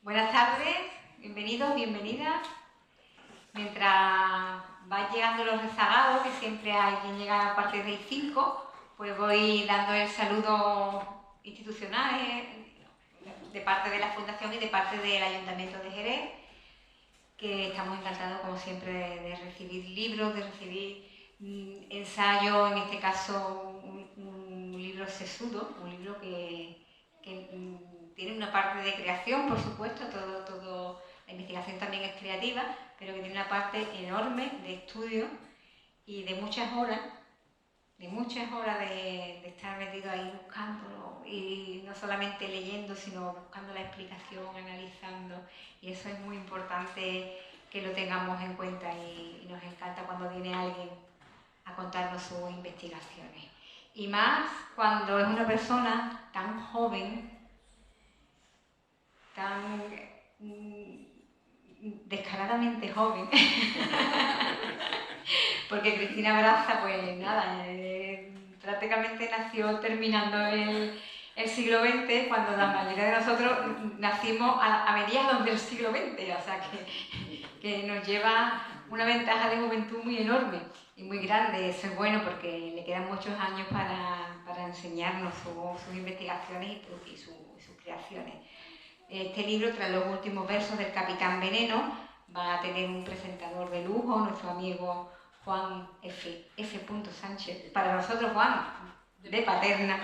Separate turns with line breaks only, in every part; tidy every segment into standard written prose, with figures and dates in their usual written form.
Buenas tardes, bienvenidos, bienvenidas. Mientras van llegando los rezagados, que siempre hay quien llega a partir de 5, pues voy dando el saludo institucional de parte de la Fundación y de parte del Ayuntamiento de Jerez, que estamos encantados, como siempre, de recibir libros, de recibir ensayos, en este caso un libro sesudo, un libro que tiene una parte de creación, por supuesto, la investigación también es creativa, pero que tiene una parte enorme de estudio y de muchas horas de estar metido ahí buscándolo, y no solamente leyendo, sino buscando la explicación, analizando, y eso es muy importante que lo tengamos en cuenta, y nos encanta cuando viene alguien a contarnos sus investigaciones. Y más cuando es una persona tan joven, tan descaradamente joven, porque Cristina Braza, pues nada, prácticamente nació terminando el siglo XX, cuando la mayoría de nosotros nacimos a mediados del siglo XX, o sea que nos lleva una ventaja de juventud muy enorme y muy grande. Eso es bueno porque le quedan muchos años para enseñarnos sus investigaciones y sus creaciones. Este libro, tras los últimos versos del Capitán Veneno, va a tener un presentador de lujo, nuestro amigo Juan F. Sánchez. Para nosotros, Juan, de Paterna,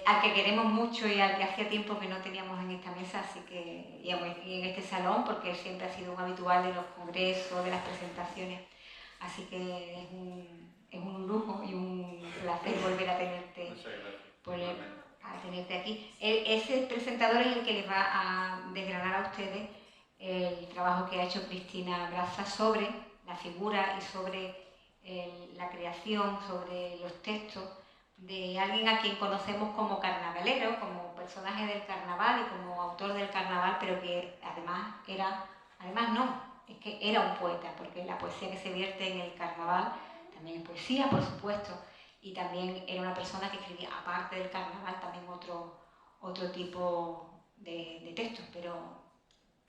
al que queremos mucho y al que hacía tiempo que no teníamos en esta mesa, así que, y en este salón, porque él siempre ha sido un habitual de los congresos, de las presentaciones. Así que es un lujo y un placer volver a tenerte. A tenerte aquí. Ese presentador es el que les va a desgranar a ustedes el trabajo que ha hecho Cristina Braza sobre la figura y sobre la creación, sobre los textos de alguien a quien conocemos como carnavalero, como personaje del carnaval y como autor del carnaval, pero que es que era un poeta, porque la poesía que se vierte en el carnaval también es poesía, por supuesto, y también era una persona que escribía, aparte del carnaval, también otro tipo de textos, pero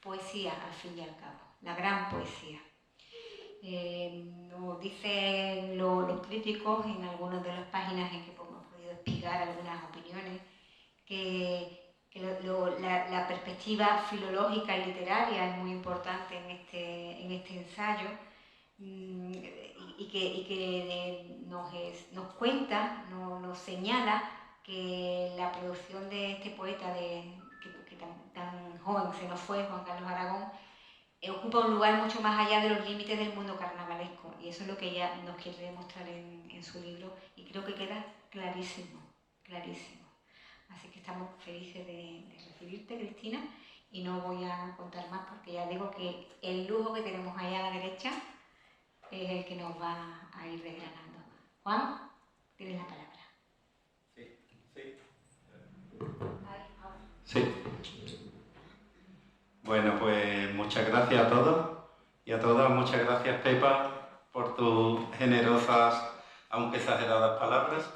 poesía al fin y al cabo, la gran poesía. Nos dicen los críticos en algunas de las páginas en que hemos podido explicar algunas opiniones que la perspectiva filológica y literaria es muy importante en este ensayo, y que nos cuenta, nos señala que la producción de este poeta que tan joven se nos fue, Juan Carlos Aragón, ocupa un lugar mucho más allá de los límites del mundo carnavalesco, y eso es lo que ella nos quiere demostrar en su libro, y creo que queda clarísimo, clarísimo. Así que estamos felices de recibirte, Cristina, y no voy a contar más porque ya digo que el lujo que tenemos ahí a la derecha es el que nos va a ir desgranando. Juan, tienes la palabra.
Sí. Bueno, pues muchas gracias a todos y a todas. Muchas gracias, Pepa, por tus generosas, aunque exageradas palabras.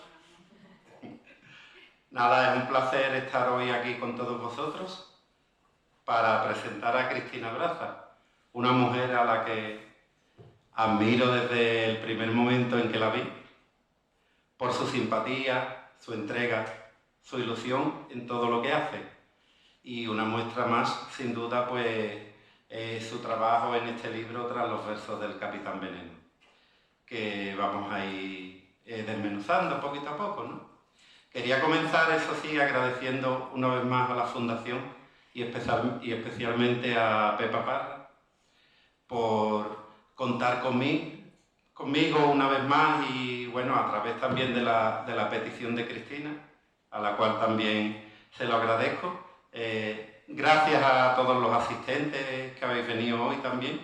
Nada, es un placer estar hoy aquí con todos vosotros para presentar a Cristina Braza, una mujer a la que admiro desde el primer momento en que la vi, por su simpatía, su entrega, su ilusión en todo lo que hace. Y una muestra más, sin duda, pues su trabajo en este libro tras los versos del Capitán Veneno, que vamos a ir desmenuzando poquito a poco, ¿no? Quería comenzar, eso sí, agradeciendo una vez más a la Fundación y especialmente a Pepa Parra por contar conmigo una vez más, y bueno, a través también de la petición de Cristina, a la cual también se lo agradezco. Gracias a todos los asistentes que habéis venido hoy también,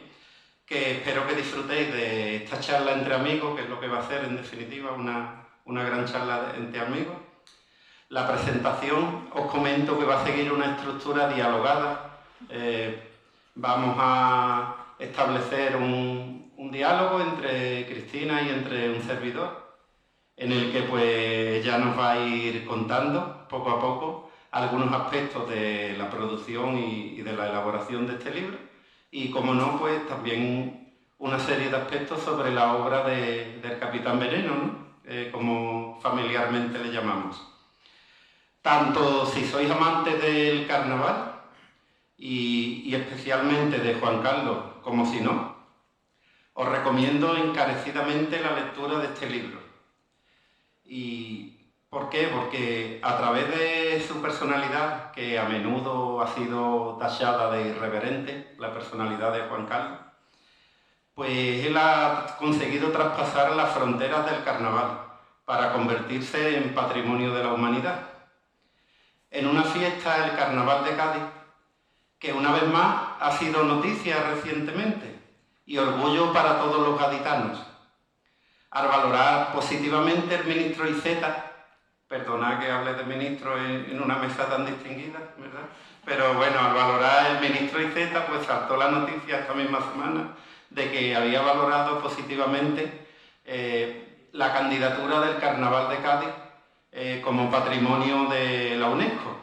que espero que disfrutéis de esta charla entre amigos, que es lo que va a ser en definitiva una gran charla entre amigos. La presentación, os comento que va a seguir una estructura dialogada. Vamos a establecer un diálogo entre Cristina y entre un servidor, en el que pues ya nos va a ir contando poco a poco algunos aspectos de la producción y de la elaboración de este libro, y como no, pues también una serie de aspectos sobre la obra del Capitán Veneno, ¿no? Como familiarmente le llamamos. Tanto si sois amantes del carnaval y especialmente de Juan Carlos, como si no, os recomiendo encarecidamente la lectura de este libro. ¿Y por qué? Porque a través de su personalidad, que a menudo ha sido tachada de irreverente, la personalidad de Juan Carlos, pues él ha conseguido traspasar las fronteras del carnaval para convertirse en patrimonio de la humanidad. En una fiesta, el Carnaval de Cádiz, que una vez más ha sido noticia recientemente y orgullo para todos los gaditanos. Al valorar positivamente el ministro Iceta, perdonad que hable de ministro en una mesa tan distinguida, ¿verdad? Pero bueno, al valorar el ministro Iceta, pues saltó la noticia esta misma semana de que había valorado positivamente la candidatura del Carnaval de Cádiz como patrimonio de la UNESCO,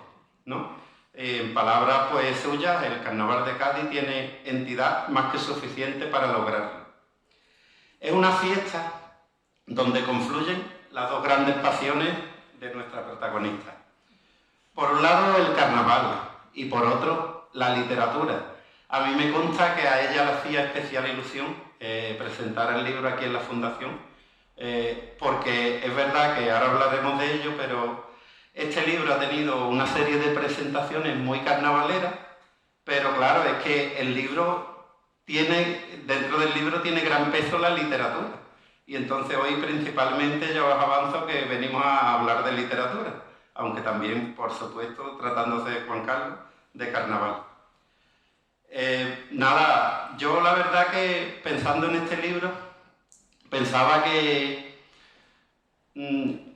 ¿no? En palabras pues suyas, el Carnaval de Cádiz tiene entidad más que suficiente para lograrlo. Es una fiesta donde confluyen las dos grandes pasiones de nuestra protagonista. Por un lado el carnaval y por otro la literatura. A mí me consta que a ella le hacía especial ilusión presentar el libro aquí en la Fundación, porque es verdad que ahora hablaremos de ello, pero este libro ha tenido una serie de presentaciones muy carnavaleras, pero claro, es que el libro dentro del libro tiene gran peso la literatura. Y entonces hoy principalmente ya os avanzo que venimos a hablar de literatura, aunque también, por supuesto, tratándose de Juan Carlos, de carnaval. Nada, yo la verdad que pensando en este libro, pensaba que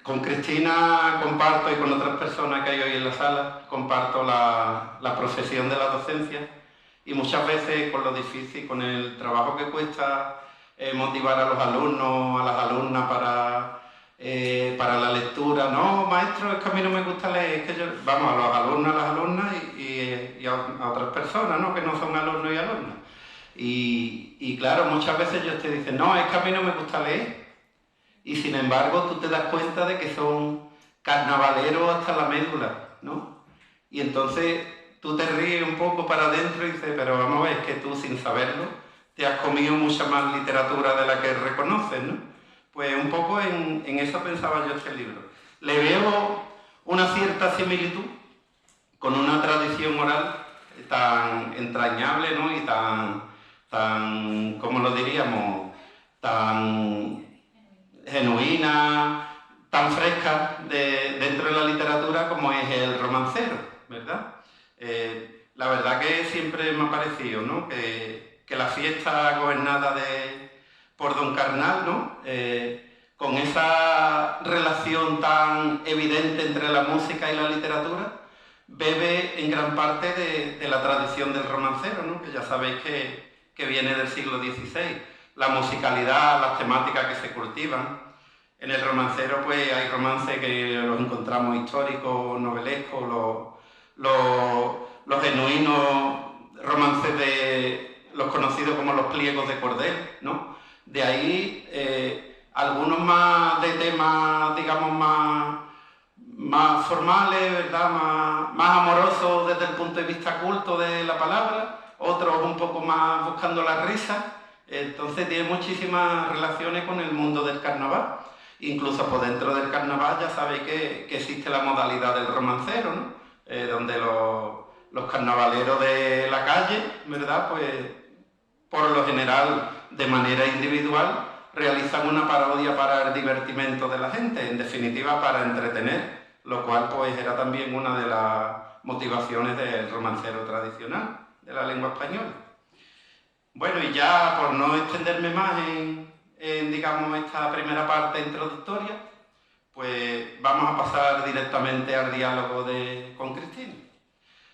con Cristina comparto y con otras personas que hay hoy en la sala, comparto la profesión de la docencia y muchas veces con lo difícil, con el trabajo que cuesta motivar a los alumnos, a las alumnas para la lectura. No, maestro, es que a mí no me gusta leer, es que yo... Vamos, a los alumnos, a las alumnas y a otras personas, ¿no? Que no son alumnos y alumnas. Y claro, muchas veces ellos te dicen, no, es que a mí no me gusta leer. Y sin embargo, tú te das cuenta de que son carnavaleros hasta la médula, ¿no? Y entonces tú te ríes un poco para adentro y dices, pero vamos a ver, es que tú sin saberlo te has comido mucha más literatura de la que reconoces, ¿no? Pues un poco en eso pensaba yo este libro. Le veo una cierta similitud con una tradición oral tan entrañable, ¿no? Y tan, ¿cómo lo diríamos? Tan genuina, tan fresca dentro de la literatura como es el romancero, ¿verdad? La verdad que siempre me ha parecido, ¿no? Que la fiesta gobernada por Don Carnal, ¿no? Con esa relación tan evidente entre la música y la literatura, bebe en gran parte de la tradición del romancero, ¿no? Que ya sabéis que viene del siglo XVI. La musicalidad, las temáticas que se cultivan. En el romancero pues hay romances que los encontramos históricos, novelescos, los genuinos romances los conocidos como los pliegos de cordel, ¿no? De ahí algunos más de temas, digamos, más formales, ¿verdad? Más amorosos desde el punto de vista culto de la palabra, otros un poco más buscando la risa. Entonces tiene muchísimas relaciones con el mundo del carnaval. Incluso por dentro del carnaval ya sabéis que existe la modalidad del romancero, ¿no? Donde los carnavaleros de la calle, ¿verdad? Pues por lo general, de manera individual, realizan una parodia para el divertimento de la gente, en definitiva para entretener, lo cual pues era también una de las motivaciones del romancero tradicional de la lengua española. Bueno, y ya por no extenderme más en digamos, esta primera parte introductoria, pues vamos a pasar directamente al diálogo con Cristina.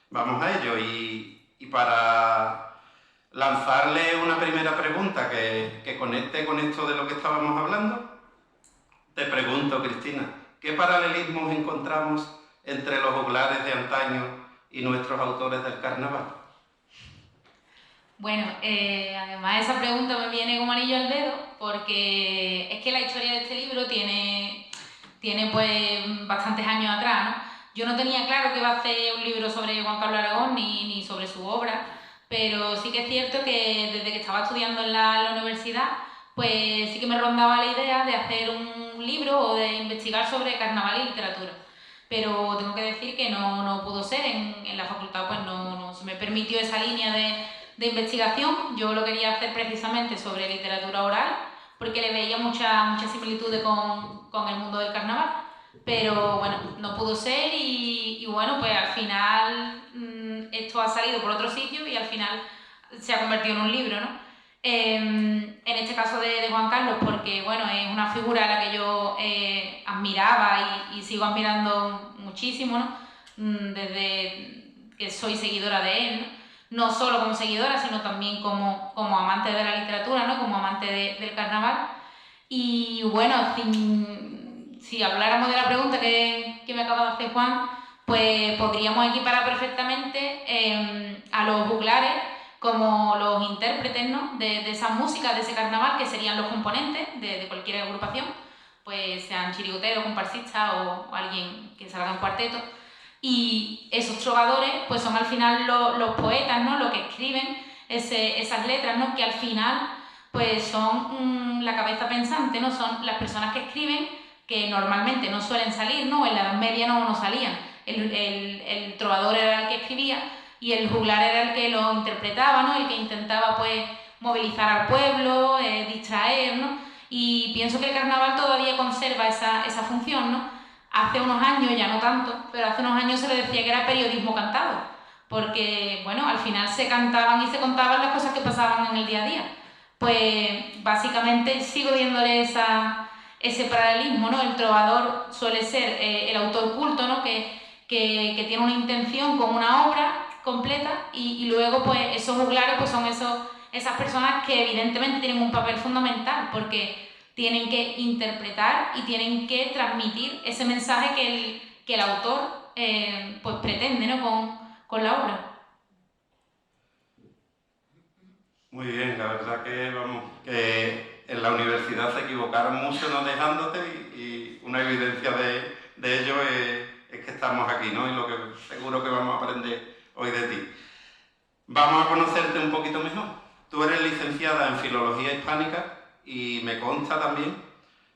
Vamos a ello y para lanzarle una primera pregunta que conecte con esto de lo que estábamos hablando, te pregunto, Cristina, ¿qué paralelismos encontramos entre los juglares de antaño y nuestros autores del carnaval?
Bueno, además esa pregunta me viene como anillo al dedo, porque es que la historia de este libro tiene pues bastantes años atrás, ¿no? Yo no tenía claro que iba a hacer un libro sobre Juan Carlos Aragón ni sobre su obra, pero sí que es cierto que desde que estaba estudiando en la universidad, pues sí que me rondaba la idea de hacer un libro o de investigar sobre carnaval y literatura. Pero tengo que decir que no pudo ser, en la facultad pues no se me permitió esa línea de investigación. Yo lo quería hacer precisamente sobre literatura oral, porque le veía mucha similitud con el mundo del carnaval, pero bueno, no pudo ser y bueno, pues al final esto ha salido por otro sitio y al final se ha convertido en un libro, ¿no? En este caso de Juan Carlos, porque bueno, es una figura a la que yo admiraba y sigo admirando muchísimo, ¿no? Desde que soy seguidora de él, ¿no? No solo como seguidora, sino también como amante de la literatura, ¿no? Como amante del carnaval. Y bueno, si habláramos de la pregunta que me acaba de hacer Juan, pues podríamos equiparar perfectamente a los juglares como los intérpretes, ¿no? de esa música, de ese carnaval, que serían los componentes de cualquier agrupación, pues sean chirigoteros, comparsistas o alguien que salga en cuarteto. Y esos trovadores pues son al final los poetas, ¿no? Los que escriben esas letras, ¿no? Que al final pues son la cabeza pensante, ¿no? Son las personas que escriben, que normalmente no suelen salir, ¿no? En la Edad Media no salían. El trovador era el que escribía y el juglar era el que lo interpretaba, ¿no? El que intentaba pues movilizar al pueblo, distraer, ¿no? Y pienso que el carnaval todavía conserva esa función, ¿no? Hace unos años, ya no tanto, pero hace unos años se le decía que era periodismo cantado, porque, bueno, al final se cantaban y se contaban las cosas que pasaban en el día a día. Pues, básicamente, sigo viéndole ese paralelismo, ¿no? El trovador suele ser el autor culto, ¿no? Que tiene una intención con una obra completa y luego, pues, esos juglares pues, son esas personas que evidentemente tienen un papel fundamental, porque tienen que interpretar y tienen que transmitir ese mensaje que el autor pues pretende, ¿no? con la obra.
Muy bien, la verdad que vamos, que en la universidad se equivocaron mucho no dejándote y una evidencia de ello es que estamos aquí, ¿no? Y lo que seguro que vamos a aprender hoy de ti. Vamos a conocerte un poquito mejor. Tú eres licenciada en Filología Hispánica y me consta también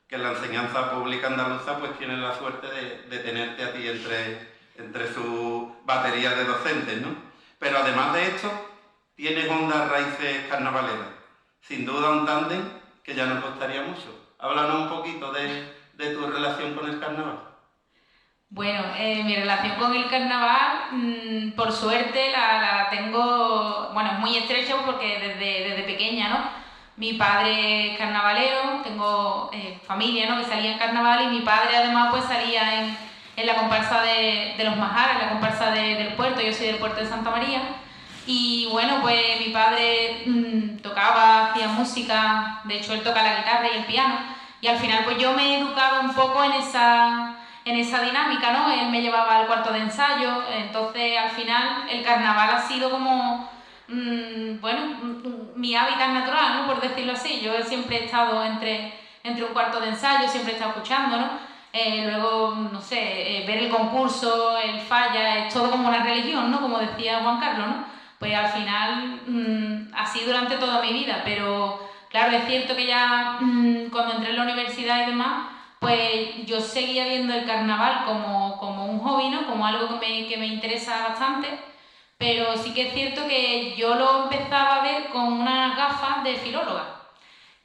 que la enseñanza pública andaluza pues tiene la suerte de tenerte a ti entre su batería de docentes, ¿no? Pero además de esto, tienes hondas raíces carnavaleras. Sin duda un tándem que ya nos costaría mucho. Háblanos un poquito de tu relación con el carnaval.
Bueno, mi relación con el carnaval, por suerte, la tengo, bueno, es muy estrecha porque desde pequeña, ¿no? Mi padre es carnavalero, tengo familia, ¿no? Que salía en carnaval y mi padre además pues salía en la comparsa de los Majaras, en la comparsa del puerto. Yo soy del puerto de Santa María y bueno, pues mi padre tocaba, hacía música, de hecho él toca la guitarra y el piano y al final pues yo me he educado un poco en esa dinámica, ¿no? Él me llevaba al cuarto de ensayo, entonces al final el carnaval ha sido como mi hábitat natural, ¿no? Por decirlo así. Yo siempre he estado entre un cuarto de ensayo, siempre he estado escuchando, ¿no? Luego, no sé, ver el concurso, el falla, es todo como una religión, ¿no? Como decía Juan Carlos, ¿no? Pues al final, así durante toda mi vida, pero claro, es cierto que ya cuando entré en la universidad y demás, pues yo seguía viendo el carnaval como un hobby, ¿no? Como algo que me interesa bastante. Pero sí que es cierto que yo lo empezaba a ver con unas gafas de filóloga,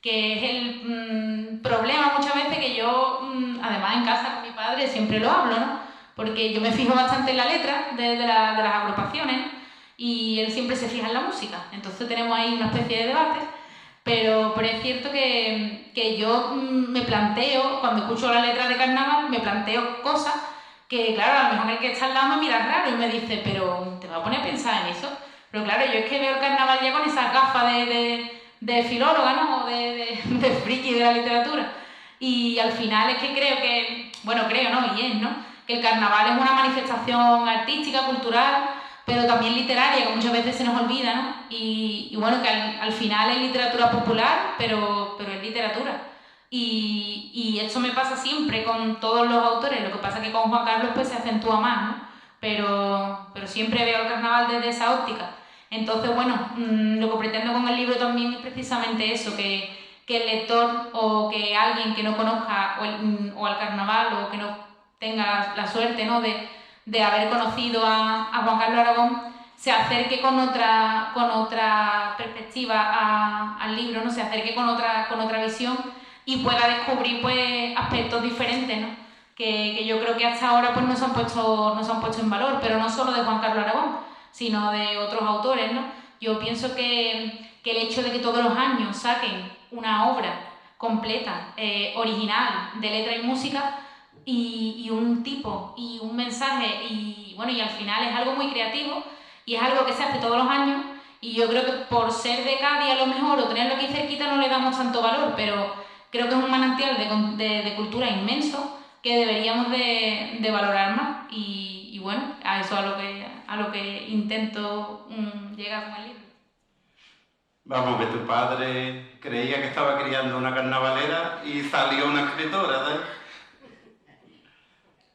que es el problema muchas veces que yo, además en casa con mi padre, siempre lo hablo, ¿no? Porque yo me fijo bastante en la letra de las agrupaciones, ¿no? Y él siempre se fija en la música. Entonces tenemos ahí una especie de debate, pero es cierto que yo me planteo, cuando escucho la letra de carnaval, me planteo cosas que claro, a lo mejor el que está al lado me mira raro y me dice, pero te vas a poner a pensar en eso. Pero claro, yo es que veo el carnaval ya con esas gafas de filóloga, ¿no? O de friki de la literatura. Y al final es que creo que, bueno, creo, ¿no? Y es, ¿no? Que el carnaval es una manifestación artística, cultural, pero también literaria, que muchas veces se nos olvida, ¿no? Y bueno, que al final es literatura popular, pero es literatura. Y esto me pasa siempre con todos los autores, lo que pasa es que con Juan Carlos pues se acentúa más, ¿no? Pero siempre veo el carnaval desde esa óptica. Entonces, bueno, lo que pretendo con el libro también es precisamente eso, que el lector o que alguien que no conozca o al carnaval o que no tenga la suerte, ¿no?, de haber conocido a Juan Carlos Aragón, se acerque con otra perspectiva al libro, ¿no? Se acerque con otra visión y pueda descubrir pues aspectos diferentes, ¿no? Que yo creo que hasta ahora pues no se han puesto en valor, pero no solo de Juan Carlos Aragón, sino de otros autores, ¿no? Yo pienso que el hecho de que todos los años saquen una obra completa, original, de letra y música, y un tipo y un mensaje, y bueno, y al final es algo muy creativo y es algo que se hace todos los años, y yo creo que por ser de Cádiz a lo mejor o tenerlo aquí cerquita no le damos tanto valor, pero creo que es un manantial de cultura inmenso que deberíamos de valorar más, y bueno, a eso a lo que intento llegar con el libro.
Vamos, que tu padre creía que estaba criando una carnavalera y salió una escritora, ¿sabes?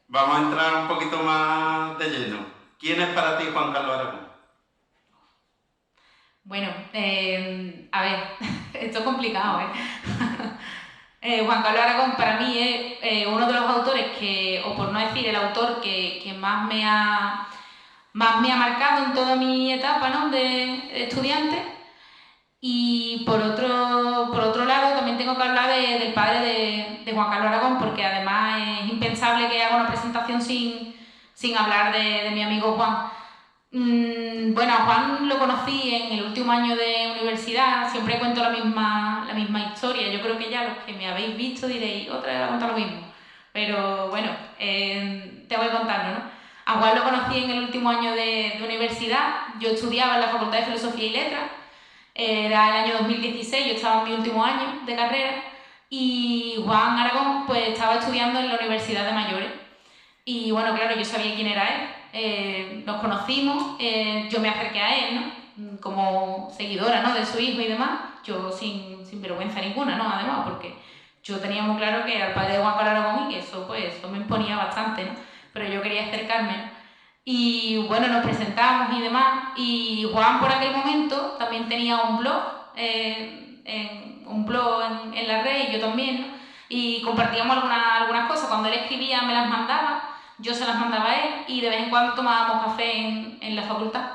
Vamos a entrar un poquito más de lleno. ¿Quién es para ti Juan Carlos Aragón?
Bueno, a ver, esto es complicado, Juan Carlos Aragón para mí es uno de los autores que, o por no decir el autor que más me ha marcado en toda mi etapa, ¿no?, de estudiante. Y por otro lado también tengo que hablar del padre de Juan Carlos Aragón, porque además es impensable que haga una presentación sin hablar de mi amigo Juan. Bueno, a Juan lo conocí en el último año de universidad, siempre cuento la misma historia. Yo creo que ya los que me habéis visto diréis, otra vez va a contar lo mismo. Pero bueno, te voy contando, ¿no? A Juan lo conocí en el último año de universidad. Yo estudiaba en la Facultad de Filosofía y Letras. Era el año 2016, yo estaba en mi último año de carrera, y Juan Aragón pues estaba estudiando en la Universidad de Mayores. Y bueno, claro, yo sabía quién era él, nos conocimos, yo me acerqué a él, ¿no?, como seguidora, ¿no?, de su hijo y demás, yo sin vergüenza ninguna, ¿no?, además, porque yo tenía muy claro que era el padre de Juan Carlos Aragón y que eso me imponía bastante, ¿no?, pero yo quería acercarme, ¿no? Y bueno, nos presentamos y demás, y Juan por aquel momento también tenía un blog, en la red, y yo también, ¿no?, y compartíamos algunas cosas. Cuando él escribía me las mandaba, yo se las mandaba a él, y de vez en cuando tomábamos café en la facultad.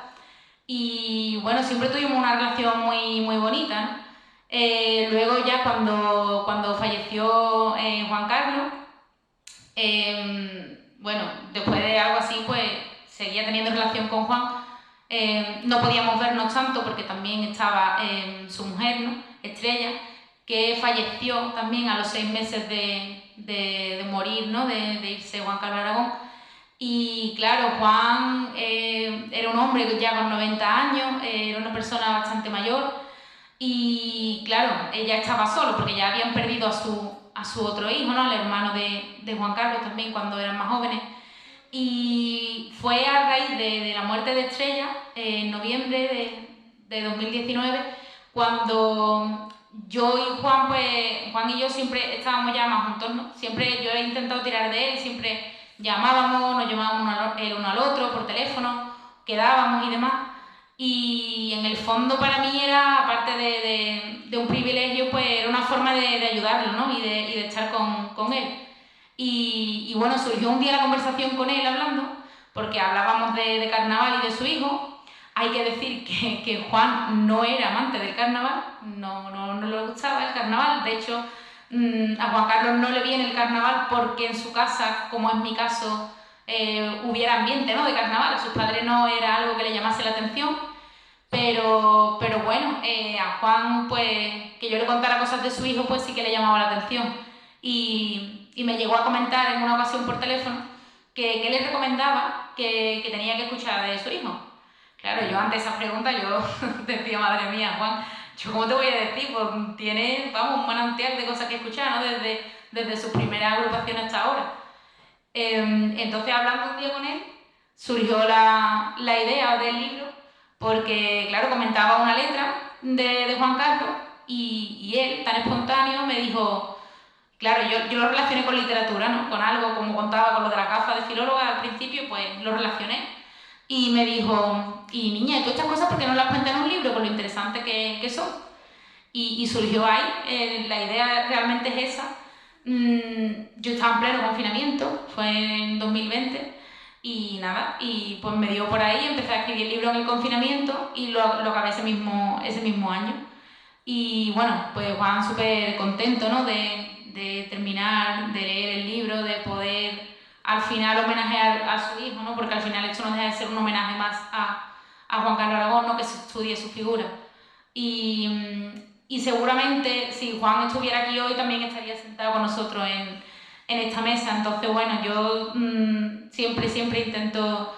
Y bueno, siempre tuvimos una relación muy, muy bonita, ¿no? Luego ya cuando falleció Juan Carlos, bueno, después de algo así pues seguía teniendo relación con Juan. No podíamos vernos tanto porque también estaba su mujer, ¿no?, Estrella, que falleció también a los 6 meses de morir, ¿no?, de irse Juan Carlos Aragón. Y claro, Juan era un hombre ya con 90 años, era una persona bastante mayor, y claro, ella estaba solo porque ya habían perdido a su otro hijo, ¿no?, el hermano de Juan Carlos también, cuando eran más jóvenes. Y fue a raíz de la muerte de Estrella, en noviembre de 2019, cuando yo y Juan, pues Juan y yo siempre estábamos ya más juntos, ¿no? Siempre yo he intentado tirar de él, siempre nos llamábamos el uno al otro por teléfono, quedábamos y demás. Y en el fondo para mí era, aparte de un privilegio, pues era una forma de ayudarlo, ¿no?, y de estar con él. Y bueno, surgió un día la conversación con él hablando, porque hablábamos de carnaval y de su hijo. Hay que decir que Juan no era amante del carnaval, no le gustaba el carnaval. De hecho, a Juan Carlos no le viene el carnaval porque en su casa, como es mi caso, hubiera ambiente, ¿no?, de carnaval. A sus padres no era algo que le llamase la atención. Pero bueno, a Juan, pues, que yo le contara cosas de su hijo, pues sí que le llamaba la atención. Y me llegó a comentar en una ocasión por teléfono que le recomendaba que tenía que escuchar de su hijo. Claro, yo ante esa pregunta yo decía, madre mía, Juan, ¿yo cómo te voy a decir? Pues tiene, vamos, un manantial de cosas que escuchar, ¿no?, desde su primera agrupación hasta ahora. Entonces, hablando un día con él, surgió la idea del libro, porque, claro, comentaba una letra de Juan Carlos y él, tan espontáneo, me dijo, claro, yo lo relacioné con literatura, ¿no? Con algo, como contaba con lo de la gafa de filóloga al principio, pues lo relacioné. Y me dijo, y niña, ¿y tú estas cosas por qué no las cuentas en un libro, con lo interesante que son? Y surgió ahí, la idea realmente es esa. Yo estaba en pleno confinamiento, fue en 2020, y nada, y pues me dio por ahí, empecé a escribir el libro en el confinamiento y lo acabé ese mismo año. Y bueno, pues Juan súper contento, ¿no? De terminar, de leer el libro, de poder al final homenajear a su hijo, ¿no? Porque al final esto no deja de ser un homenaje más a Juan Carlos Aragón, ¿no? Que se estudie su figura. Y seguramente si Juan estuviera aquí hoy también estaría sentado con nosotros en esta mesa. Entonces, bueno, yo siempre intento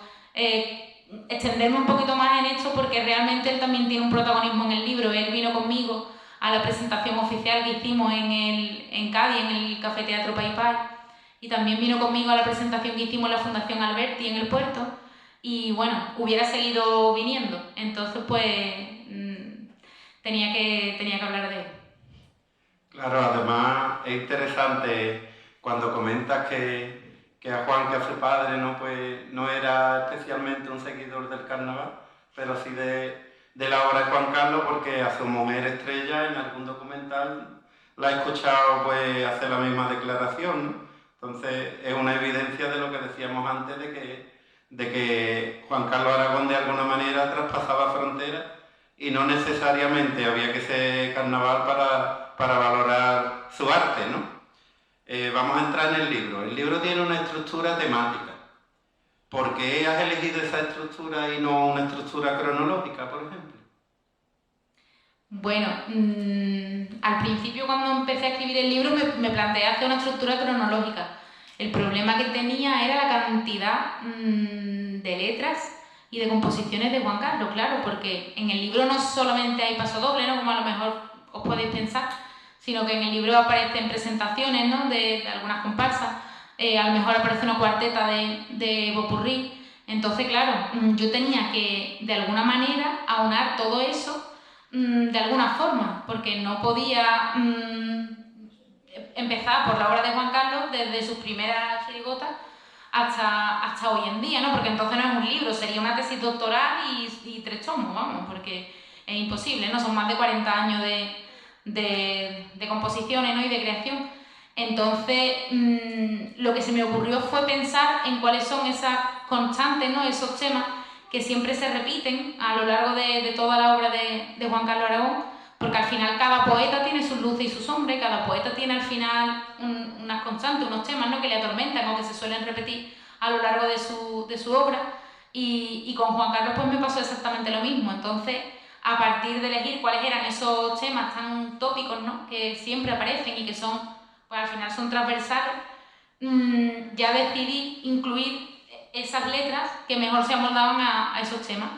extenderme un poquito más en esto porque realmente él también tiene un protagonismo en el libro. Él vino conmigo a la presentación oficial que hicimos en Cádiz, en el Café Teatro Paipai, y también vino conmigo a la presentación que hicimos en la Fundación Alberti en el Puerto, y bueno, hubiera seguido viniendo. Entonces, pues tenía que hablar de él.
Claro, además es interesante cuando comentas que a Juan, que a su padre, ¿no? Pues no era especialmente un seguidor del carnaval, pero sí de la obra de Juan Carlos, porque a su mujer Estrella en algún documental la he escuchado pues hacer la misma declaración, ¿no? Entonces es una evidencia de lo que decíamos antes de que Juan Carlos Aragón de alguna manera traspasaba fronteras y no necesariamente había que ser carnaval para valorar su arte, ¿no? Vamos a entrar en el libro. El libro tiene una estructura temática. ¿Por qué has elegido esa estructura y no una estructura cronológica, por ejemplo?
Bueno, al principio cuando empecé a escribir el libro me planteé hacer una estructura cronológica. El problema que tenía era la cantidad de letras y de composiciones de Juan Carlos, claro, porque en el libro no solamente hay pasodoble, ¿no? Como a lo mejor os podéis pensar, sino que en el libro aparecen presentaciones, ¿no? de algunas comparsas, a lo mejor aparece una cuarteta de popurrí. Entonces, claro, yo tenía que de alguna manera aunar todo eso de alguna forma, porque no podía empezar por la obra de Juan Carlos desde sus primeras chirigotas hasta hoy en día, ¿no? Porque entonces no es un libro, sería una tesis doctoral y 3 tomos, vamos, porque es imposible, ¿no? Son más de 40 años de composiciones, ¿no? Y de creación. Entonces, lo que se me ocurrió fue pensar en cuáles son esas constantes, ¿no? Esos temas que siempre se repiten a lo largo de toda la obra de Juan Carlos Aragón, porque al final cada poeta tiene sus luces y sus sombras, y cada poeta tiene al final unas constantes, unos temas, ¿no? Que le atormentan o que se suelen repetir a lo largo de su obra, y con Juan Carlos pues me pasó exactamente lo mismo. Entonces, a partir de elegir cuáles eran esos temas tan tópicos, ¿no? Que siempre aparecen y que son, pues al final son transversales, ya decidí incluir esas letras que mejor se amoldaban a esos temas.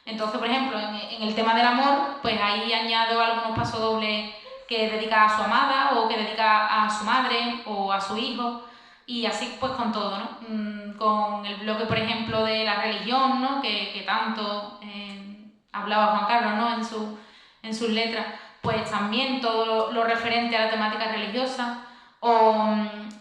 Entonces, por ejemplo, en el tema del amor, pues ahí añado algunos pasodobles que dedica a su amada o que dedica a su madre o a su hijo, y así pues con todo, ¿no? Con el bloque, por ejemplo, de la religión, ¿no? Que tanto hablaba Juan Carlos, ¿no? En sus letras, pues también todo lo referente a la temática religiosa, o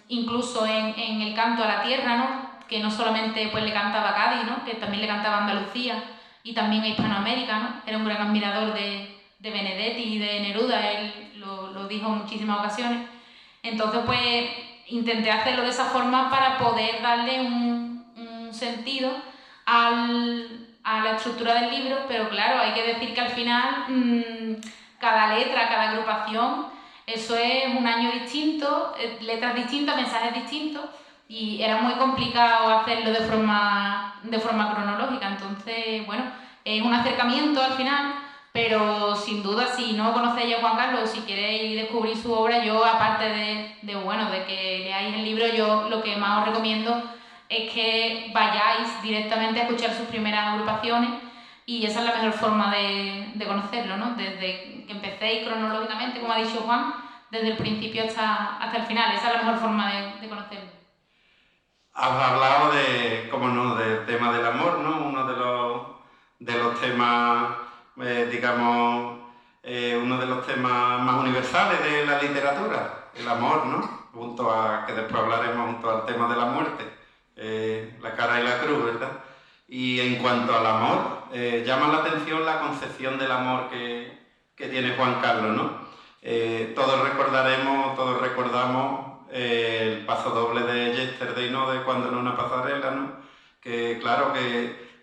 incluso en el canto a la tierra, ¿no? Que no solamente pues, le cantaba a Cádiz, ¿no? Que también le cantaba a Andalucía y también a Hispanoamérica, ¿no? Era un gran admirador de Benedetti y de Neruda, él lo dijo en muchísimas ocasiones. Entonces, pues, intenté hacerlo de esa forma para poder darle un sentido a la estructura del libro, pero claro, hay que decir que al final cada letra, cada agrupación, eso es un año distinto, letras distintas, mensajes distintos, y era muy complicado hacerlo de forma cronológica. Entonces, bueno, es un acercamiento al final, pero sin duda, si no conocéis a Juan Carlos, si queréis descubrir su obra, yo, aparte de que leáis el libro, yo lo que más os recomiendo es que vayáis directamente a escuchar sus primeras agrupaciones, y esa es la mejor forma de conocerlo, ¿no? Desde que empecéis cronológicamente, como ha dicho Juan, desde el principio hasta el final. Esa es la mejor forma de conocerlo.
Has hablado de, cómo no, del tema del amor, ¿no? Uno de los temas, digamos, uno de los temas más universales de la literatura, el amor, ¿no? Junto a, que después hablaremos junto al tema de la muerte, la cara y la cruz, ¿verdad? Y en cuanto al amor, llama la atención la concepción del amor que tiene Juan Carlos, ¿no? Todos recordaremos, todos recordamos el paso doble de Yesterday, ¿no? De Cuando en una pasarela, ¿no? Que claro que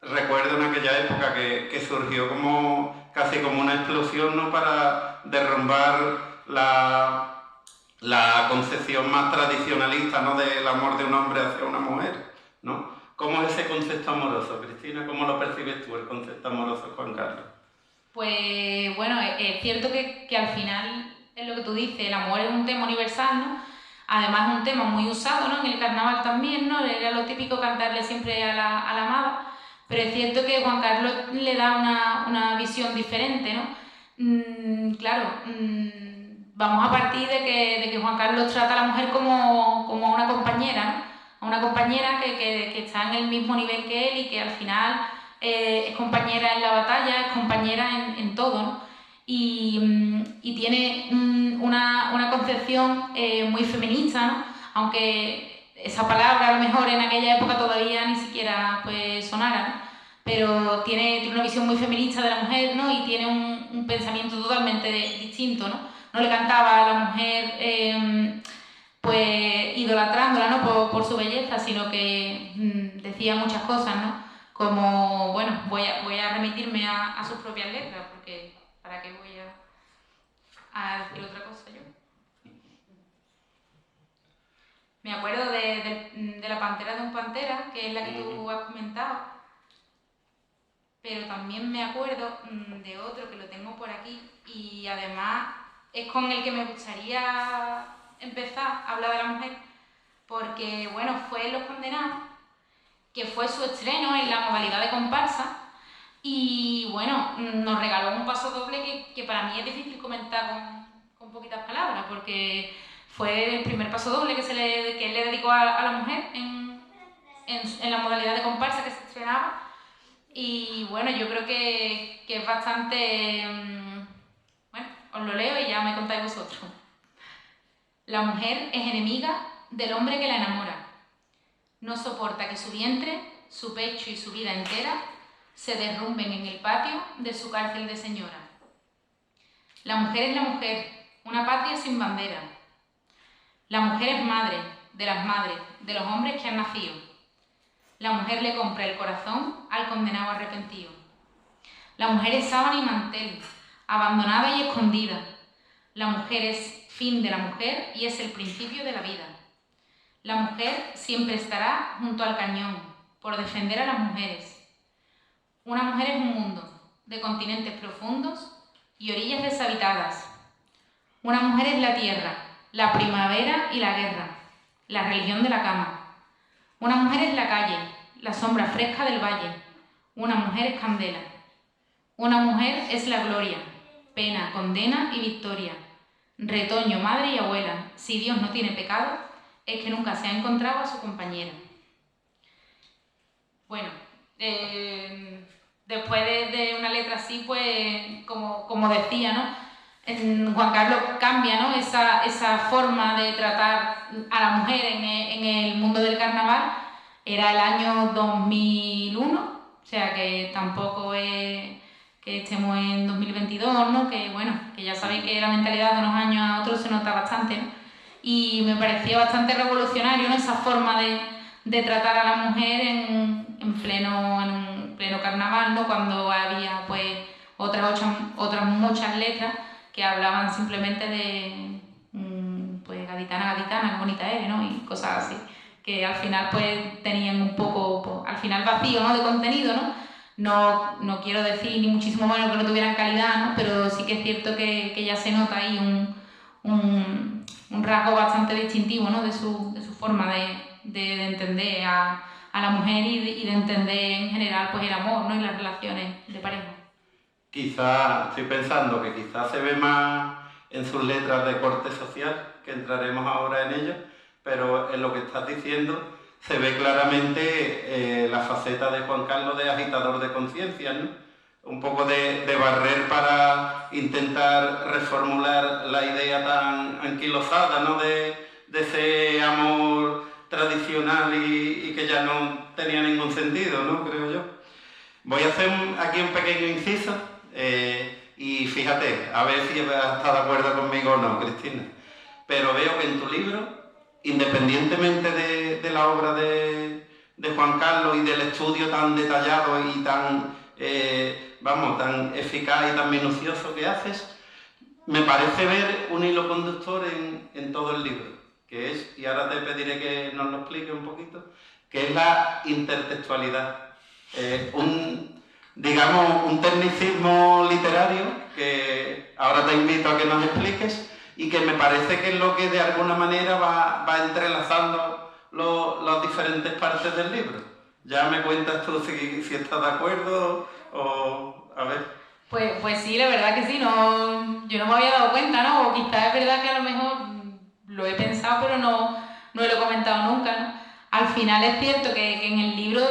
recuerdo en aquella época que surgió como casi como una explosión, ¿no? Para derrumbar la concepción más tradicionalista, ¿no? Del amor de un hombre hacia una mujer, ¿no? ¿Cómo es ese concepto amoroso, Cristina? ¿Cómo lo percibes tú, el concepto amoroso de Juan Carlos?
Pues bueno, es cierto que al final es lo que tú dices, el amor es un tema universal, ¿no? Además es un tema muy usado, ¿no? En el carnaval también, ¿no? Era lo típico cantarle siempre a la amada, pero es cierto que Juan Carlos le da una visión diferente, ¿no? Claro, vamos a partir de que Juan Carlos trata a la mujer como a una compañera, ¿no? A una compañera que está en el mismo nivel que él y que al final es compañera en la batalla, es compañera en todo, ¿no? Y tiene una concepción muy feminista, ¿no? Aunque esa palabra a lo mejor en aquella época todavía ni siquiera pues sonara, ¿no? Pero tiene una visión muy feminista de la mujer, ¿no? Y tiene un pensamiento totalmente distinto, ¿no? No le cantaba a la mujer pues idolatrándola, ¿no? Por su belleza, sino que decía muchas cosas, ¿no? Como, bueno, voy a remitirme a sus propias letras, porque ¿para qué voy a decir otra cosa yo? Me acuerdo de La pantera de un pantera, que es la que tú has comentado, pero también me acuerdo de otro que lo tengo por aquí y además es con el que me gustaría empezar a hablar de la mujer, porque bueno, fue Los Condenados, que fue su estreno en la modalidad de comparsa y bueno, nos regaló un paso doble que para mí es difícil comentar con poquitas palabras, porque fue el primer paso doble que él le dedicó a la mujer en la modalidad de comparsa que se estrenaba. Y bueno, yo creo que es bastante... bueno, os lo leo y ya me contáis vosotros. La mujer es enemiga del hombre que la enamora. No soporta que su vientre, su pecho y su vida entera se derrumben en el patio de su cárcel de señora. La mujer es la mujer, una patria sin bandera. La mujer es madre de las madres, de los hombres que han nacido. La mujer le compra el corazón al condenado arrepentido. La mujer es sábana y mantel, abandonada y escondida. La mujer es fin de la mujer y es el principio de la vida. La mujer siempre estará junto al cañón, por defender a las mujeres. Una mujer es un mundo, de continentes profundos y orillas deshabitadas. Una mujer es la tierra, la primavera y la guerra, la religión de la cama. Una mujer es la calle, la sombra fresca del valle. Una mujer es candela. Una mujer es la gloria, pena, condena y victoria. Retoño, madre y abuela. Si Dios no tiene pecado, es que nunca se ha encontrado a su compañera. Bueno, después de una letra así, pues, como decía, ¿no? Juan Carlos cambia, ¿no? esa forma de tratar a la mujer en el mundo del carnaval. Era el año 2001, o sea que tampoco es que estemos en 2022, ¿no? Que bueno, que ya sabéis que la mentalidad de unos años a otros se nota bastante, ¿no? Y me parecía bastante revolucionario, ¿no? Esa forma de tratar a la mujer en pleno carnaval, ¿no? Cuando había pues otras muchas letras que hablaban simplemente de pues gaditana, gaditana, qué bonita eres, ¿no? Y cosas así, que al final pues tenían un poco, pues, al final vacío, ¿no? De contenido, ¿no? No quiero decir ni muchísimo menos que no tuvieran calidad, ¿no? Pero sí que es cierto que ya se nota ahí un rasgo bastante distintivo, ¿no? de su forma de entender a la mujer y de entender en general pues el amor, ¿no? Y las relaciones de pareja.
Quizá, estoy pensando que quizás se ve más en sus letras de corte social, que entraremos ahora en ello, pero en lo que estás diciendo se ve claramente la faceta de Juan Carlos de agitador de conciencias, ¿no? Un poco de barrer para intentar reformular la idea tan anquilosada, ¿no? de ese amor tradicional y que ya no tenía ningún sentido, ¿no? Creo yo. Voy a hacer aquí un pequeño inciso y fíjate, a ver si estás de acuerdo conmigo o no, Cristina. Pero veo que en tu libro, independientemente de la obra de Juan Carlos y del estudio tan detallado y tan, tan eficaz y tan minucioso que haces, me parece ver un hilo conductor en todo el libro, que es, y ahora te pediré que nos lo explique un poquito, que es la intertextualidad. Un tecnicismo literario que ahora te invito a que nos expliques y que me parece que es lo que de alguna manera va entrelazando las diferentes partes del libro. Ya me cuentas tú si estás de acuerdo o... a ver.
Pues sí, la verdad que sí, yo no me había dado cuenta, ¿no? O quizás es verdad que a lo mejor lo he pensado, pero no lo he comentado nunca, ¿no? Al final es cierto que en el libro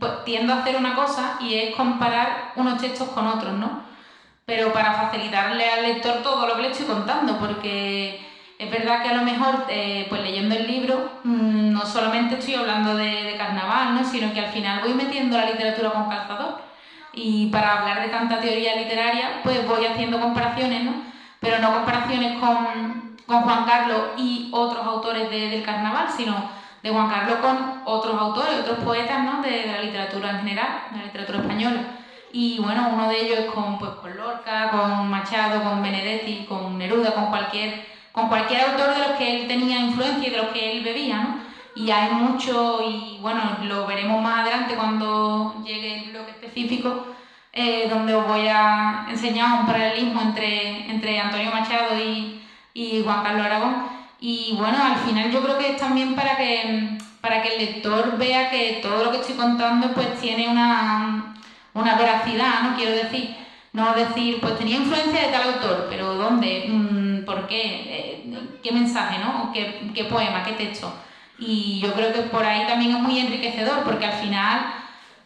pues tiendo a hacer una cosa y es comparar unos textos con otros, ¿no? Pero para facilitarle al lector todo lo que le estoy contando, porque es verdad que a lo mejor, pues leyendo el libro, no solamente estoy hablando de carnaval, ¿no? Sino que al final voy metiendo la literatura con calzador. Y para hablar de tanta teoría literaria, pues voy haciendo comparaciones, ¿no? Pero no comparaciones con Juan Carlos y otros autores del carnaval, sino de Juan Carlos con otros autores, otros poetas, ¿no? de la literatura en general, de la literatura española. Y bueno, uno de ellos es con Lorca, con Machado, con Benedetti, con Neruda, con cualquier autor de los que él tenía influencia y de los que él bebía, ¿no? Y hay mucho, y bueno, lo veremos más adelante cuando llegue el bloque específico, donde os voy a enseñar un paralelismo entre Antonio Machado y Juan Carlos Aragón. Y bueno, al final yo creo que es también para que el lector vea que todo lo que estoy contando pues tiene una veracidad, ¿no? Quiero decir, no decir, pues tenía influencia de tal autor, pero ¿dónde? ¿Por qué? ¿Qué mensaje, no? ¿Qué poema? ¿Qué texto? Y yo creo que por ahí también es muy enriquecedor, porque al final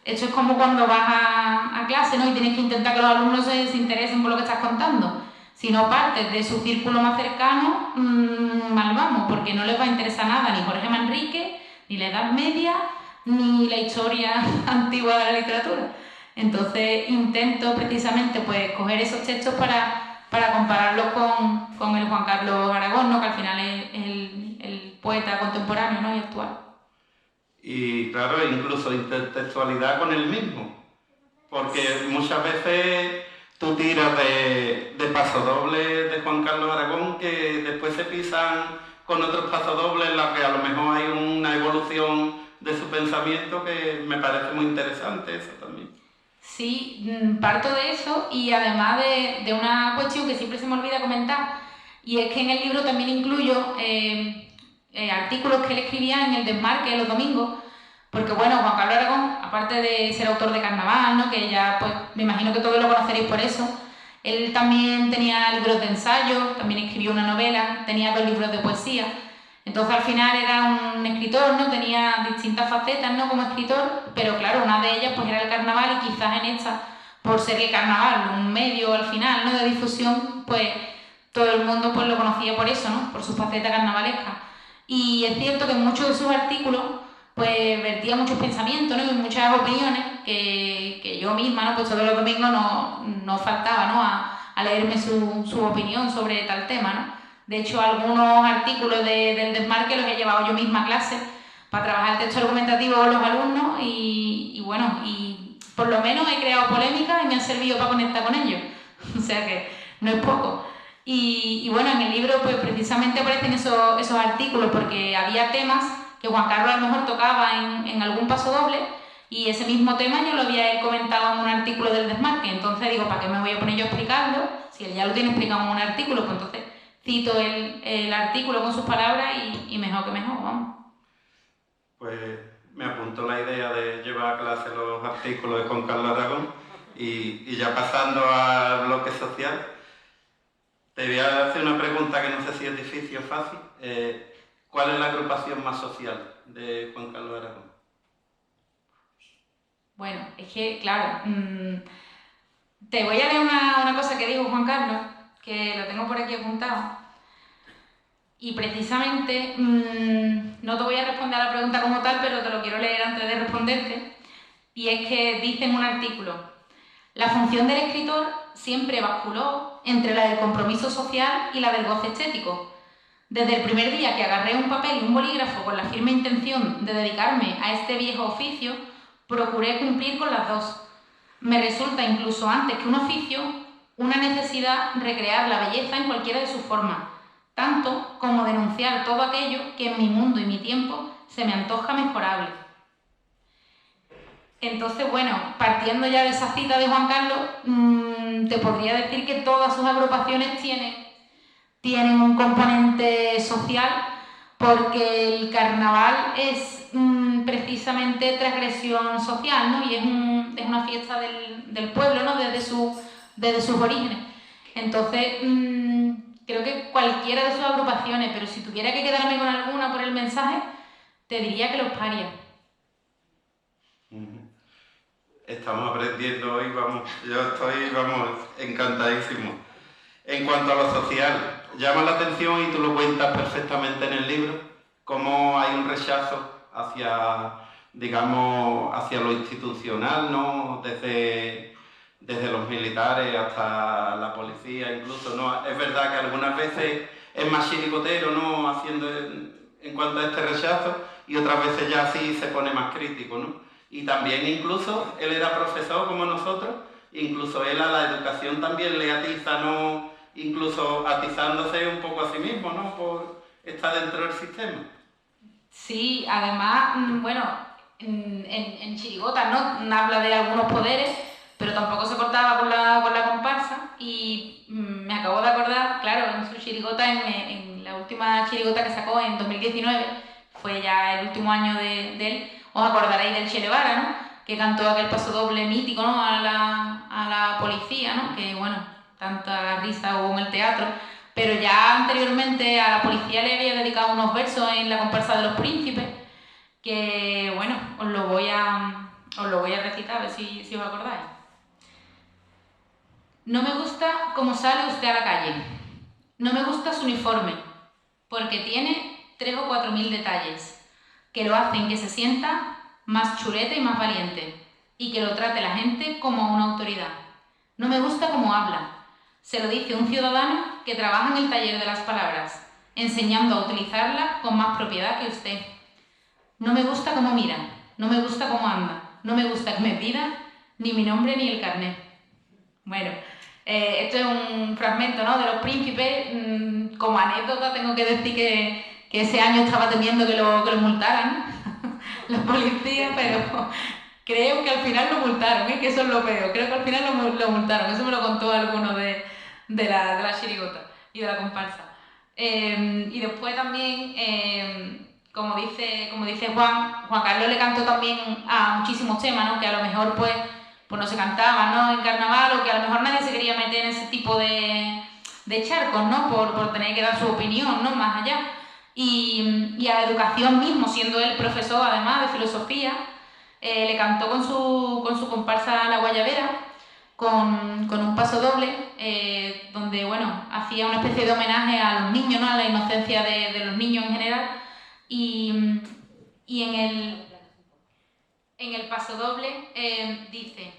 esto es como cuando vas a clase, ¿no? Y tienes que intentar que los alumnos se interesen por lo que estás contando. Si no partes de su círculo más cercano, mal vamos, porque no les va a interesar nada, ni Jorge Manrique, ni la Edad Media, ni la historia antigua de la literatura. Entonces intento precisamente pues coger esos textos para compararlos con el Juan Carlos Aragón, ¿no? Que al final es el poeta contemporáneo, ¿no? y actual.
Y claro, incluso intertextualidad con el mismo, porque muchas veces tú tiras de pasodobles de Juan Carlos Aragón que después se pisan con otros pasodobles en los que a lo mejor hay una evolución de su pensamiento que me parece muy interesante eso también.
Sí, parto de eso y además de una cuestión que siempre se me olvida comentar, y es que en el libro también incluyo artículos que él escribía en el Desmarque los domingos, porque bueno, Juan Carlos Aragón, aparte de ser autor de carnaval, ¿no? que ya pues me imagino que todos lo conoceréis por eso, él también tenía libros de ensayo, también escribió una novela, tenía 2 libros de poesía. Entonces al final era un escritor, ¿no? Tenía distintas facetas, ¿no? como escritor, pero claro, una de ellas pues era el carnaval y quizás en esta, por ser el carnaval un medio al final, ¿no? de difusión, pues todo el mundo pues lo conocía por eso, ¿no? por su faceta carnavalesca. Y es cierto que en muchos de sus artículos pues vertía muchos pensamientos, ¿no? y muchas opiniones que yo misma, ¿no? pues todos los domingos no faltaba, ¿no? a leerme su opinión sobre tal tema, ¿no? De hecho, algunos artículos del Desmarque los he llevado yo misma a clase para trabajar el texto argumentativo con los alumnos y bueno, y por lo menos he creado polémica y me han servido para conectar con ellos. O sea que no es poco. Y bueno, en el libro pues precisamente aparecen esos artículos porque había temas que Juan Carlos a lo mejor tocaba en algún pasodoble y ese mismo tema yo lo había él comentado en un artículo del Desmarque. Entonces digo, ¿para qué me voy a poner yo a explicarlo? Si él ya lo tiene explicado en un artículo, pues entonces cito el artículo con sus palabras y mejor que mejor, vamos.
Pues me apuntó la idea de llevar a clase los artículos de Juan Carlos Aragón y ya pasando al bloque social, te voy a hacer una pregunta que no sé si es difícil o fácil. ¿Cuál es la agrupación más social de Juan Carlos Aragón?
Bueno, es que, claro, te voy a leer una cosa que dijo Juan Carlos, que lo tengo por aquí apuntado. Y precisamente, no te voy a responder a la pregunta como tal, pero te lo quiero leer antes de responderte. Y es que dice en un artículo: la función del escritor siempre basculó entre la del compromiso social y la del goce estético. Desde el primer día que agarré un papel y un bolígrafo con la firme intención de dedicarme a este viejo oficio, procuré cumplir con las dos. Me resulta, incluso antes que un oficio, una necesidad recrear la belleza en cualquiera de sus formas, tanto como denunciar todo aquello que en mi mundo y mi tiempo se me antoja mejorable. Entonces, bueno, partiendo ya de esa cita de Juan Carlos, te podría decir que todas sus agrupaciones tienen un componente social, porque el carnaval es precisamente transgresión social, ¿no? Y es una fiesta del pueblo, ¿no? Desde sus orígenes. Entonces, creo que cualquiera de sus agrupaciones, pero si tuviera que quedarme con alguna por el mensaje, te diría que los parias.
Estamos aprendiendo hoy, yo estoy, encantadísimo. En cuanto a lo social, llama la atención, y tú lo cuentas perfectamente en el libro, cómo hay un rechazo hacia, digamos, hacia lo institucional, ¿no? Desde los militares hasta la policía incluso, ¿no? Es verdad que algunas veces es más chirigotero, ¿no? Haciendo en cuanto a este rechazo, y otras veces ya sí se pone más crítico, ¿no? Y también incluso, él era profesor como nosotros, incluso él a la educación también le atiza, ¿no? Incluso atizándose un poco a sí mismo, ¿no? Por estar dentro del sistema.
Sí, además, bueno, en chirigota, ¿no? Habla de algunos poderes, pero tampoco se cortaba con la comparsa, y me acabo de acordar, claro, en su chirigota, en la última chirigota que sacó en 2019, fue ya el último año de él. Os acordaréis del Che Guevara, ¿no? Que cantó aquel paso doble mítico, ¿no? A la policía, ¿no? Que, bueno, tanta risa hubo en el teatro. Pero ya anteriormente a la policía le había dedicado unos versos en la comparsa de los príncipes, que, bueno, os lo voy a recitar, a ver si os acordáis. No me gusta cómo sale usted a la calle. No me gusta su uniforme, porque tiene 3 o 4 mil detalles que lo hacen que se sienta más chulete y más valiente, y que lo trate la gente como a una autoridad. No me gusta cómo habla. Se lo dice un ciudadano que trabaja en el taller de las palabras, enseñando a utilizarla con más propiedad que usted. No me gusta cómo mira, no me gusta cómo anda, no me gusta que me pida ni mi nombre ni el carnet. Bueno, esto es un fragmento, ¿no? De Los Príncipes. Como anécdota tengo que decir que ese año estaba temiendo que lo multaran los policías, pero creo que al final lo multaron, que eso es lo peor. Creo que al final lo multaron. Eso me lo contó alguno de la chirigota y de la comparsa. Y después también, como dice Juan Carlos le cantó también a muchísimos temas, ¿no? Que a lo mejor pues no se cantaban, ¿no? En carnaval, o que a lo mejor nadie se quería meter en ese tipo de charcos, ¿no? Por tener que dar su opinión, ¿no? Más allá. Y a la educación mismo, siendo él profesor además de filosofía, le cantó con su comparsa La Guayabera, con un paso doble, donde, bueno, hacía una especie de homenaje a los niños, ¿no? A la inocencia de los niños en general. Y en el paso doble dice: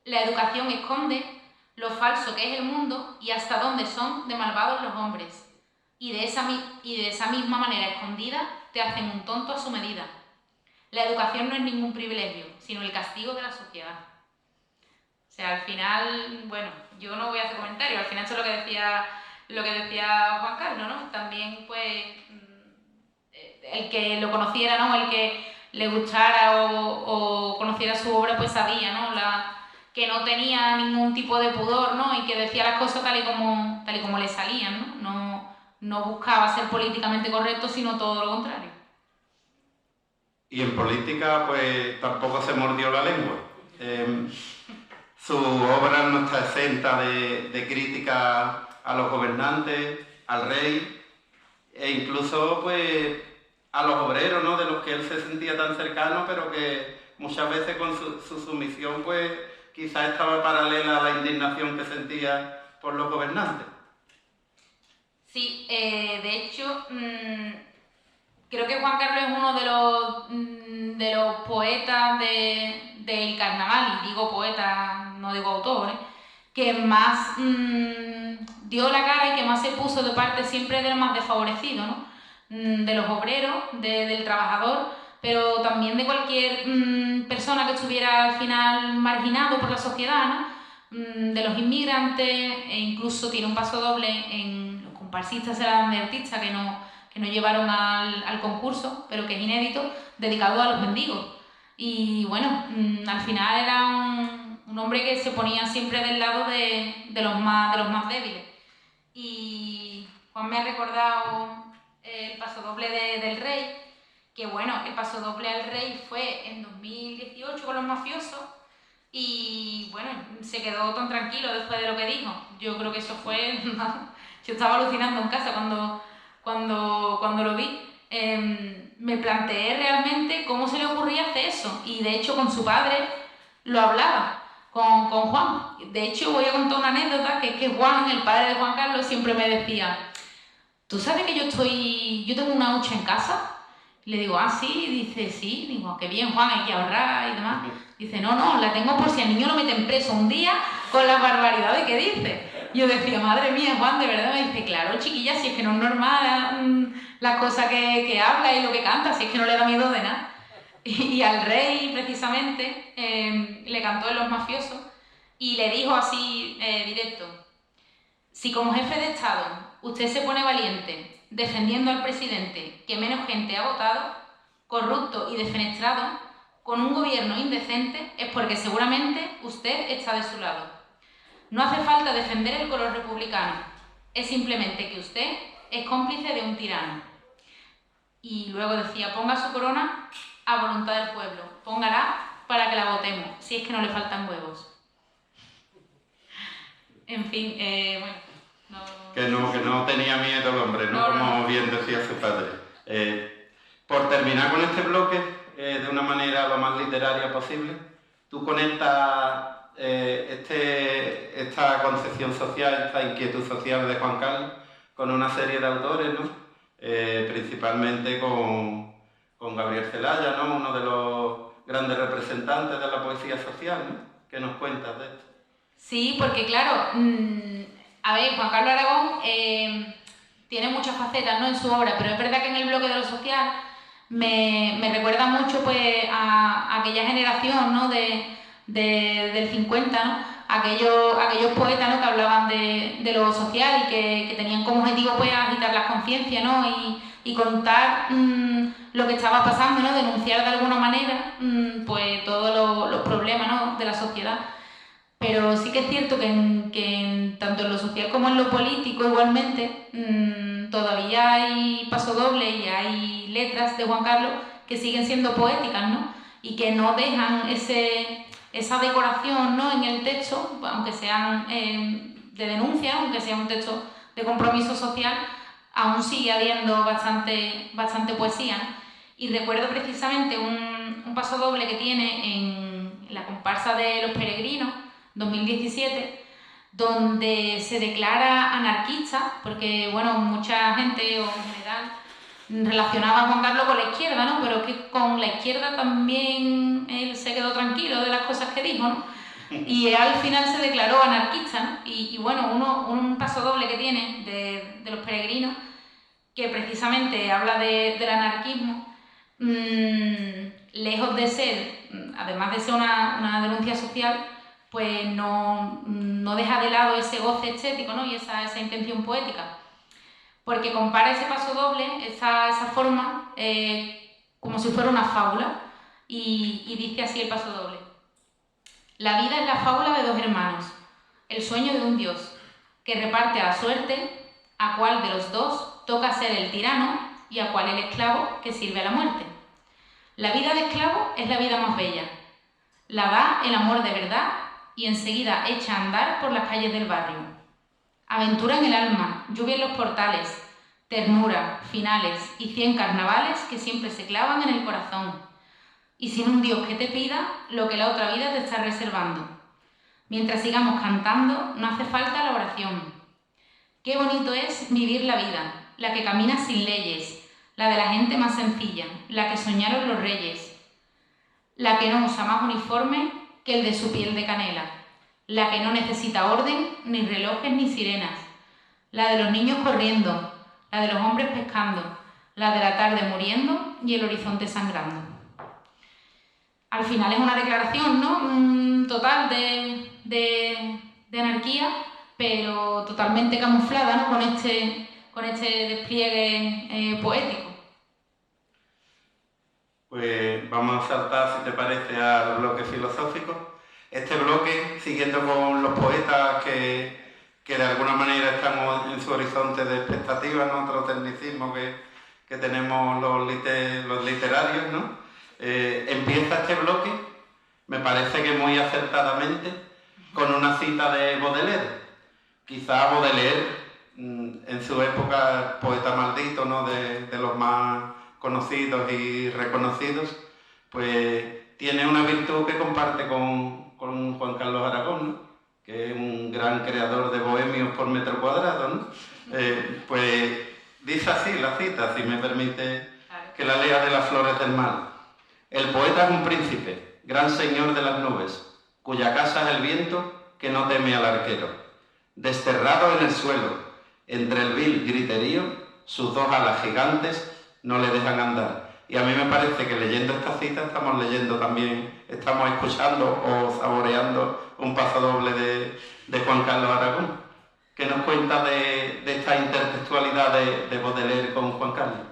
la educación esconde lo falso que es el mundo y hasta dónde son de malvados los hombres. Y de esa misma manera escondida te hacen un tonto a su medida. La educación no es ningún privilegio, sino el castigo de la sociedad. O sea, al final, bueno, yo no voy a hacer comentarios, al final eso es lo que decía Juan Carlos, ¿no? También, pues, el que lo conociera, ¿no? El que le gustara o conociera su obra, pues sabía, ¿no? Que no tenía ningún tipo de pudor, ¿no? Y que decía las cosas tal y como le salían, ¿no? No buscaba ser políticamente correcto, sino todo lo contrario.
Y en política, pues, tampoco se mordió la lengua. Su obra no está exenta de crítica a los gobernantes, al rey, e incluso pues a los obreros, ¿no? De los que él se sentía tan cercano, pero que muchas veces con su sumisión pues quizás estaba paralela a la indignación que sentía por los gobernantes.
Sí, de hecho, creo que Juan Carlos es uno de los poetas del carnaval, y digo poeta, no digo autor, que más dio la cara y que más se puso de parte siempre del más desfavorecido, ¿no? De los obreros, del trabajador, pero también de cualquier persona que estuviera al final marginado por la sociedad, ¿no? De los inmigrantes, e incluso tiene un paso doble en los comparsistas eran de artistas que no llevaron al concurso, pero que es inédito, dedicado a los mendigos. Y bueno, al final era un hombre que se ponía siempre del lado de los más débiles. Y Juan me ha recordado el pasodoble del Rey, que bueno, el pasodoble al Rey fue en 2018 con los mafiosos, y bueno, se quedó tan tranquilo después de lo que dijo. Yo creo que eso fue... Yo estaba alucinando en casa cuando lo vi. Me planteé realmente cómo se le ocurría hacer eso, y de hecho con su padre lo hablaba, con Juan. De hecho voy a contar una anécdota, que es que Juan, el padre de Juan Carlos, siempre me decía: ¿tú sabes que yo tengo una hucha en casa? Le digo, ah, sí, dice, sí, digo, qué bien, Juan, hay que ahorrar y demás. Dice, no, la tengo por si al niño lo meten preso un día con las barbaridades que dice. Yo decía, madre mía, Juan, de verdad. Me dice, claro, chiquilla, si es que no es normal la cosa que habla y lo que canta, si es que no le da miedo de nada. Y al Rey, precisamente, le cantó en Los Mafiosos y le dijo así, directo: si como jefe de Estado usted se pone valiente defendiendo al presidente que menos gente ha votado, corrupto y defenestrado, con un gobierno indecente, es porque seguramente usted está de su lado. No hace falta defender el color republicano, es simplemente que usted es cómplice de un tirano. Y luego decía, ponga su corona a voluntad del pueblo, póngala para que la votemos, si es que no le faltan huevos. En fin, bueno...
Que no tenía miedo el hombre, ¿no? Como bien decía su padre. Por terminar con este bloque, de una manera lo más literaria posible, tú conectas esta concepción social, esta inquietud social de Juan Carlos con una serie de autores, ¿no? Principalmente con Gabriel Celaya, ¿no? Uno de los grandes representantes de la poesía social, ¿no? ¿Qué nos cuentas de esto?
Sí, porque claro... A ver, Juan Carlos Aragón tiene muchas facetas, ¿no?, en su obra, pero es verdad que en el bloque de lo social me recuerda mucho pues a aquella generación, ¿no?, del 50, ¿no?, aquellos poetas, ¿no?, que hablaban de lo social y que tenían como objetivo pues agitar las conciencias, ¿no?, y contar lo que estaba pasando, ¿no?, denunciar de alguna manera pues todos los problemas, ¿no?, de la sociedad. Pero sí que es cierto que tanto en lo social como en lo político igualmente todavía hay pasodoble y hay letras de Juan Carlos que siguen siendo poéticas, ¿no? Y que no dejan esa decoración, ¿no?, en el texto, aunque sean de denuncia, aunque sea un texto de compromiso social, aún sigue habiendo bastante poesía, ¿no? Y recuerdo precisamente un pasodoble que tiene en la comparsa de Los Peregrinos, 2017, donde se declara anarquista, porque bueno, mucha gente o en general relacionaba a Juan Carlos con la izquierda, ¿no? Pero que con la izquierda también él se quedó tranquilo de las cosas que dijo, ¿no? Y él al final se declaró anarquista, ¿no? Y bueno, un pasodoble que tiene de Los Peregrinos, que precisamente habla del anarquismo, lejos de ser, además de ser una denuncia social, pues no deja de lado ese goce estético, ¿no?, y esa intención poética, porque compara ese pasodoble, esa forma, como si fuera una fábula, y dice así el pasodoble: la vida es la fábula de dos hermanos, el sueño de un dios, que reparte a suerte a cuál de los dos toca ser el tirano y a cuál el esclavo que sirve a la muerte. La vida de esclavo es la vida más bella, la da el amor de verdad y enseguida echa a andar por las calles del barrio. Aventura en el alma, lluvia en los portales, ternura, finales y 100 carnavales que siempre se clavan en el corazón. Y sin un Dios que te pida lo que la otra vida te está reservando. Mientras sigamos cantando, no hace falta la oración. Qué bonito es vivir la vida, la que camina sin leyes, la de la gente más sencilla, la que soñaron los reyes, la que no usa más uniforme que el de su piel de canela, la que no necesita orden, ni relojes, ni sirenas, la de los niños corriendo, la de los hombres pescando, la de la tarde muriendo y el horizonte sangrando. Al final es una declaración, ¿no? Total de anarquía, pero totalmente camuflada, ¿no? Con este despliegue poético.
Pues vamos a saltar, si te parece, al bloque filosófico. Este bloque, siguiendo con los poetas que de alguna manera están en su horizonte de expectativas, ¿no? Otro tecnicismo que tenemos los literarios, ¿no? Empieza este bloque, me parece que muy acertadamente, con una cita de Baudelaire. Quizá Baudelaire, en su época, poeta maldito, ¿no? de los más conocidos y reconocidos, pues tiene una virtud que comparte con Juan Carlos Aragón, ¿no? Que es un gran creador de bohemios por metro cuadrado, ¿no? Pues dice así la cita, si me permite que la lea, de Las flores del mal. El poeta es un príncipe, gran señor de las nubes, cuya casa es el viento que no teme al arquero. Desterrado en el suelo, entre el vil griterío, sus dos alas gigantes no le dejan andar. Y a mí me parece que leyendo esta cita estamos leyendo también, estamos escuchando o saboreando un paso doble de Juan Carlos Aragón. ¿Qué nos cuenta de esta intertextualidad de Baudelaire con Juan Carlos?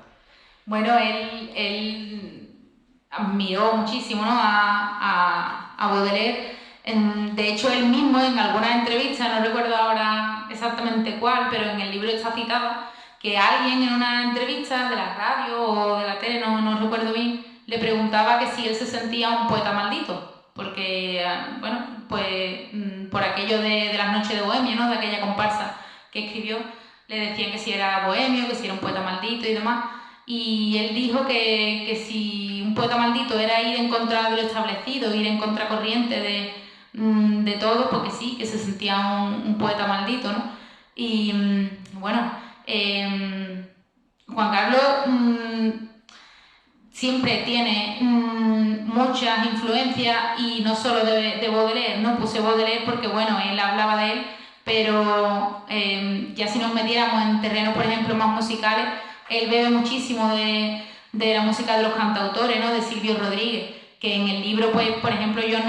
Bueno, él admiró muchísimo, ¿no? a Baudelaire. De hecho, él mismo en algunas entrevistas, no recuerdo ahora exactamente cuál, pero en el libro está citado que alguien en una entrevista de la radio o de la tele, no recuerdo bien, le preguntaba que si él se sentía un poeta maldito, porque, bueno, pues por aquello de las noches de Bohemia, ¿no? De aquella comparsa que escribió, le decían que si era bohemio, que si era un poeta maldito y demás. Y él dijo que si un poeta maldito era ir en contra de lo establecido, ir en contracorriente de todo, porque sí, que se sentía un poeta maldito, ¿no? Y bueno, Juan Carlos siempre tiene muchas influencias, y no solo de Baudelaire, ¿no? Puse Baudelaire porque, bueno, él hablaba de él, pero ya si nos metiéramos en terrenos, por ejemplo, más musicales, él bebe muchísimo de la música de los cantautores, ¿no? De Silvio Rodríguez, que en el libro, pues, por ejemplo, yo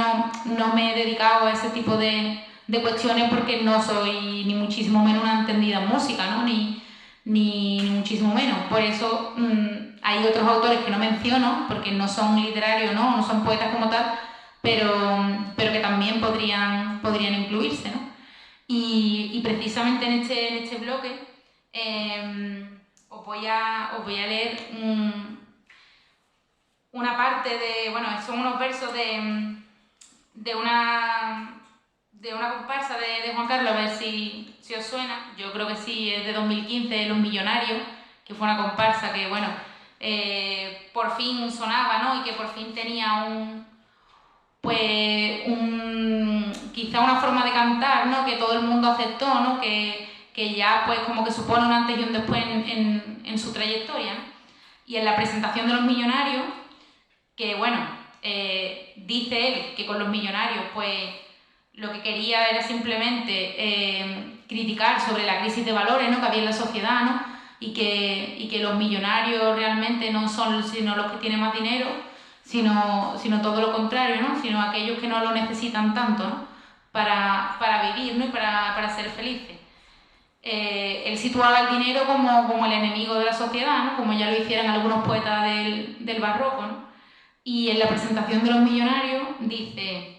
no me he dedicado a ese tipo de cuestiones porque no soy ni muchísimo menos una entendida en música, ¿no? Ni muchísimo menos. Por eso hay otros autores que no menciono porque no son literarios, no son poetas como tal, pero que también podrían incluirse, ¿no? Y precisamente en este bloque os voy a leer una parte de, bueno, son unos versos de una comparsa de Juan Carlos, a ver si os suena. Yo creo que sí, es de 2015, Los Millonarios, que fue una comparsa que, bueno, por fin sonaba, ¿no? Y que por fin tenía quizá una forma de cantar, ¿no? Que todo el mundo aceptó, ¿no? Que ya, pues, como que supone un antes y un después en su trayectoria, ¿no? Y en la presentación de Los Millonarios, que, bueno, dice él que con Los Millonarios, pues, lo que quería era simplemente criticar sobre la crisis de valores, ¿no? Que había en la sociedad, ¿no? Y que los millonarios realmente no son sino los que tienen más dinero, sino todo lo contrario, ¿no? Sino aquellos que no lo necesitan tanto, ¿no? Para vivir, ¿no? Y para ser felices. Él situaba el dinero como el enemigo de la sociedad, ¿no? Como ya lo hicieran algunos poetas del barroco, ¿no? Y en la presentación de Los Millonarios dice: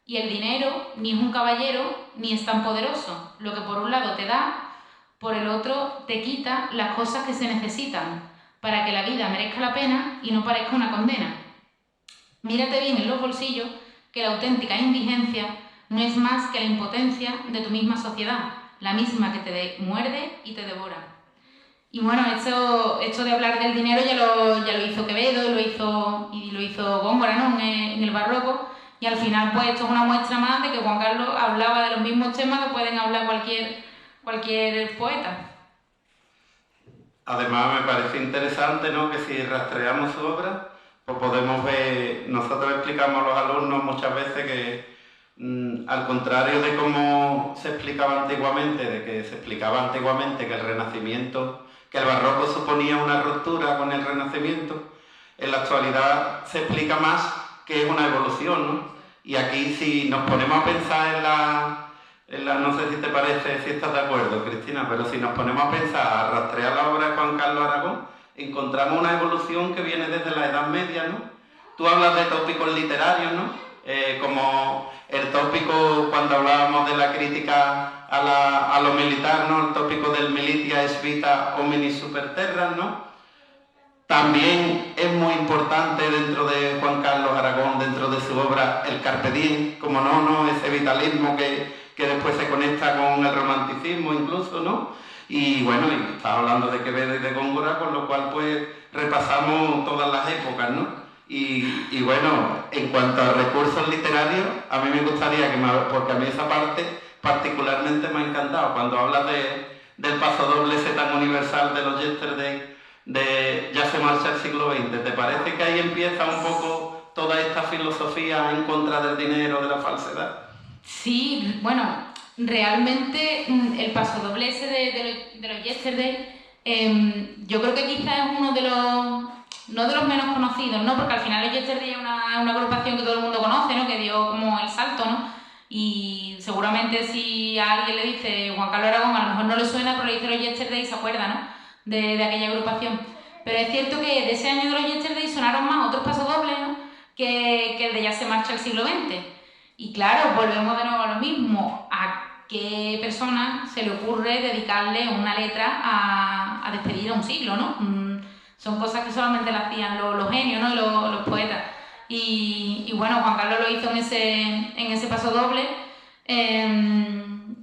y el dinero ni es un caballero ni es tan poderoso. Lo que por un lado te da, por el otro te quita las cosas que se necesitan para que la vida merezca la pena y no parezca una condena. Mírate bien en los bolsillos, que la auténtica indigencia no es más que la impotencia de tu misma sociedad, la misma que te muerde y te devora. Y bueno, esto de hablar del dinero ya lo hizo Quevedo, lo hizo Góngora, ¿no? En el barroco, y al final pues esto es una muestra más de que Juan Carlos hablaba de los mismos temas que pueden hablar cualquier poeta.
Además me parece interesante, ¿no?, que si rastreamos su obra, pues podemos ver, nosotros explicamos a los alumnos muchas veces que al contrario de cómo se explicaba antiguamente, que el Renacimiento, que el barroco suponía una ruptura con el Renacimiento, en la actualidad se explica más que es una evolución, ¿no? Y aquí si nos ponemos a pensar no sé si te parece, si estás de acuerdo, Cristina, pero si nos ponemos a pensar, a rastrear la obra de Juan Carlos Aragón, encontramos una evolución que viene desde la Edad Media, ¿no? Tú hablas de tópicos literarios, ¿no? Como el tópico cuando hablábamos de la crítica a lo militar, ¿no? El tópico del militia es vita homini super terra, ¿no? También es muy importante dentro de Juan Carlos Aragón, dentro de su obra, el carpe diem, como no, ese vitalismo que después se conecta con el romanticismo incluso, ¿no? Y bueno, y estaba hablando de Quevedo y de Góngora, con lo cual pues repasamos todas las épocas, ¿no? Y bueno, en cuanto a recursos literarios, a mí me gustaría porque a mí esa parte particularmente me ha encantado, cuando hablas del pasodoble ese tan universal de los Yesterday, de Ya se marcha el siglo XX. ¿Te parece que ahí empieza un poco toda esta filosofía en contra del dinero, de la falsedad?
Sí, bueno, realmente el pasodoble ese de los Yesterday, yo creo que quizás es uno de los, no de los menos conocidos, ¿no? Porque al final los Yesterday es una agrupación que todo el mundo conoce, ¿no? Que dio como el salto, ¿no? Y seguramente si a alguien le dice Juan Carlos Aragón, a lo mejor no le suena, pero le dice los Yesterday y se acuerda, ¿no? De aquella agrupación. Pero es cierto que de ese año de los Yesterday sonaron más otros pasodobles, ¿no? que el de Ya se marcha el siglo XX. Y claro, volvemos de nuevo a lo mismo. ¿A qué persona se le ocurre dedicarle una letra a despedir a un siglo, ¿no? Son cosas que solamente las hacían los genios, ¿no? Los poetas. Y bueno, Juan Carlos lo hizo en ese pasodoble.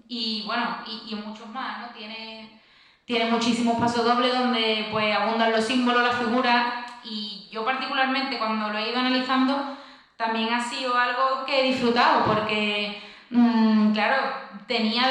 Y bueno, y muchos más, ¿no? Tiene muchísimos pasodobles donde pues abundan los símbolos, las figuras, y yo particularmente cuando lo he ido analizando también ha sido algo que he disfrutado porque, claro, tenía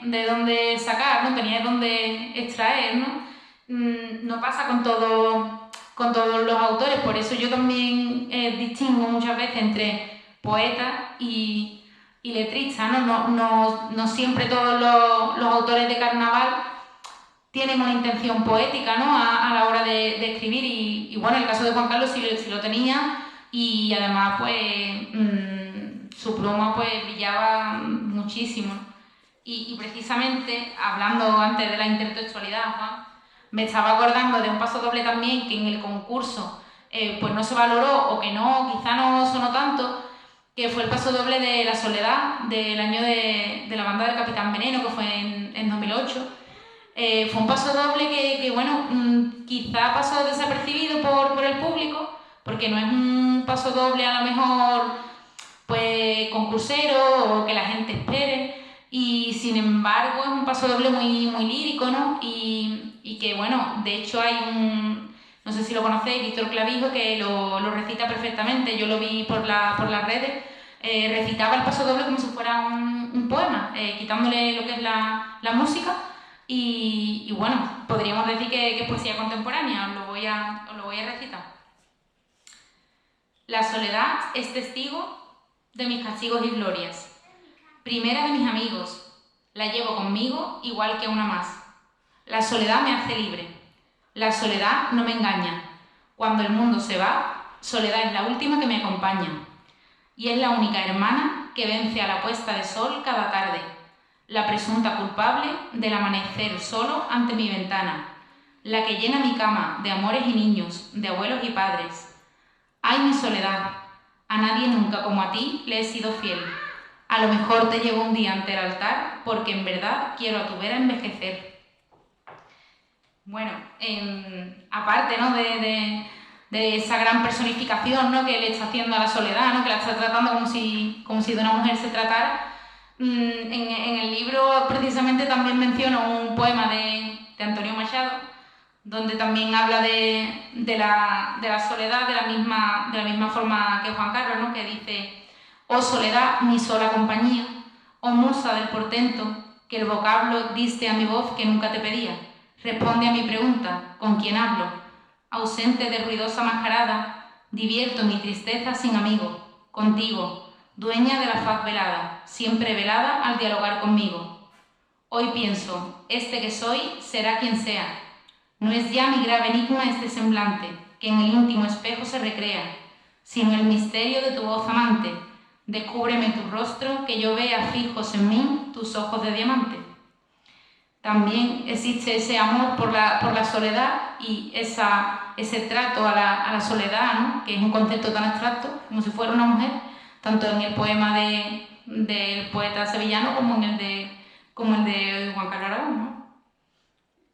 de dónde sacar, ¿no? Tenía de dónde extraer, ¿no? No pasa con todos los autores, por eso yo también distingo muchas veces entre poeta y letrista, ¿no? No siempre todos los autores de carnaval tienen una intención poética, ¿no? a la hora de escribir y bueno, el caso de Juan Carlos sí lo tenía y además pues su pluma pues brillaba muchísimo. Y precisamente, hablando antes de la intertextualidad, Juan, me estaba acordando de un pasodoble también que en el concurso pues no se valoró o que no, quizá no sonó tanto, que fue el pasodoble de La Soledad del año de la banda del Capitán Veneno, que fue en 2008. Fue un pasodoble que bueno, quizá pasó desapercibido por el público, porque no es un pasodoble a lo mejor pues concursero o que la gente espere, y sin embargo es un pasodoble muy lírico, ¿no? Y que bueno, de hecho hay no sé si lo conocéis, Víctor Clavijo, que lo recita perfectamente. Yo lo vi por las redes, recitaba el pasodoble como si fuera un poema, quitándole lo que es la música. Y bueno, podríamos decir que es poesía contemporánea, os lo voy a recitar. La soledad es testigo de mis castigos y glorias, primera de mis amigos, la llevo conmigo igual que a una más. La soledad me hace libre, la soledad no me engaña. Cuando el mundo se va, soledad es la última que me acompaña. Y es la única hermana que vence a la puesta de sol cada tarde, la presunta culpable del amanecer solo ante mi ventana, la que llena mi cama de amores y niños, de abuelos y padres. ¡Ay, mi soledad! A nadie nunca como a ti le he sido fiel. A lo mejor te llevo un día ante el altar porque en verdad quiero a tu vera envejecer. Bueno, aparte, ¿no? de esa gran personificación, ¿no? que le está haciendo a la soledad, ¿no? que la está tratando como si de una mujer se tratara. En el libro precisamente también menciono un poema de Antonio Machado, donde también habla de la soledad de la misma forma que Juan Carlos, ¿no? Que dice: «Oh soledad, mi sola compañía, oh musa del portento, que el vocablo diste a mi voz que nunca te pedía. Responde a mi pregunta, ¿con quién hablo? Ausente de ruidosa mascarada, divierto mi tristeza sin amigo, contigo, dueña de la faz velada, siempre velada al dialogar conmigo. Hoy pienso, este que soy será quien sea. No es ya mi grave enigma este semblante, que en el íntimo espejo se recrea, sino el misterio de tu voz amante. Descúbreme tu rostro, que yo vea fijos en mí tus ojos de diamante». También existe ese amor por la soledad y ese trato a la soledad, ¿no? Que es un concepto tan abstracto como si fuera una mujer, tanto en el poema del poeta sevillano como en el de Juan Carlos Aragón, ¿no?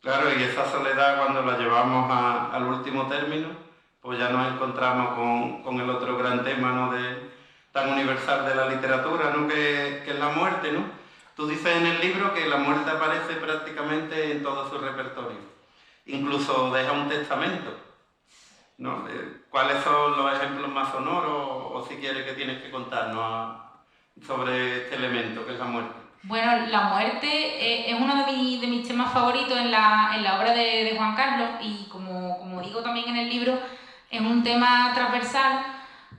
Claro, y esa soledad, cuando la llevamos al último término, pues ya nos encontramos con el otro gran tema, ¿no? Tan universal de la literatura, ¿no? Que es la muerte, ¿no? Tú dices en el libro que la muerte aparece prácticamente en todo su repertorio. Incluso deja un testamento, ¿no? ¿Cuáles son los ejemplos más sonoros o si quieres que tienes que contarnos sobre este elemento que es la muerte?
Bueno, la muerte es uno de mis temas favoritos en la obra de Juan Carlos, y como digo también en el libro, es un tema transversal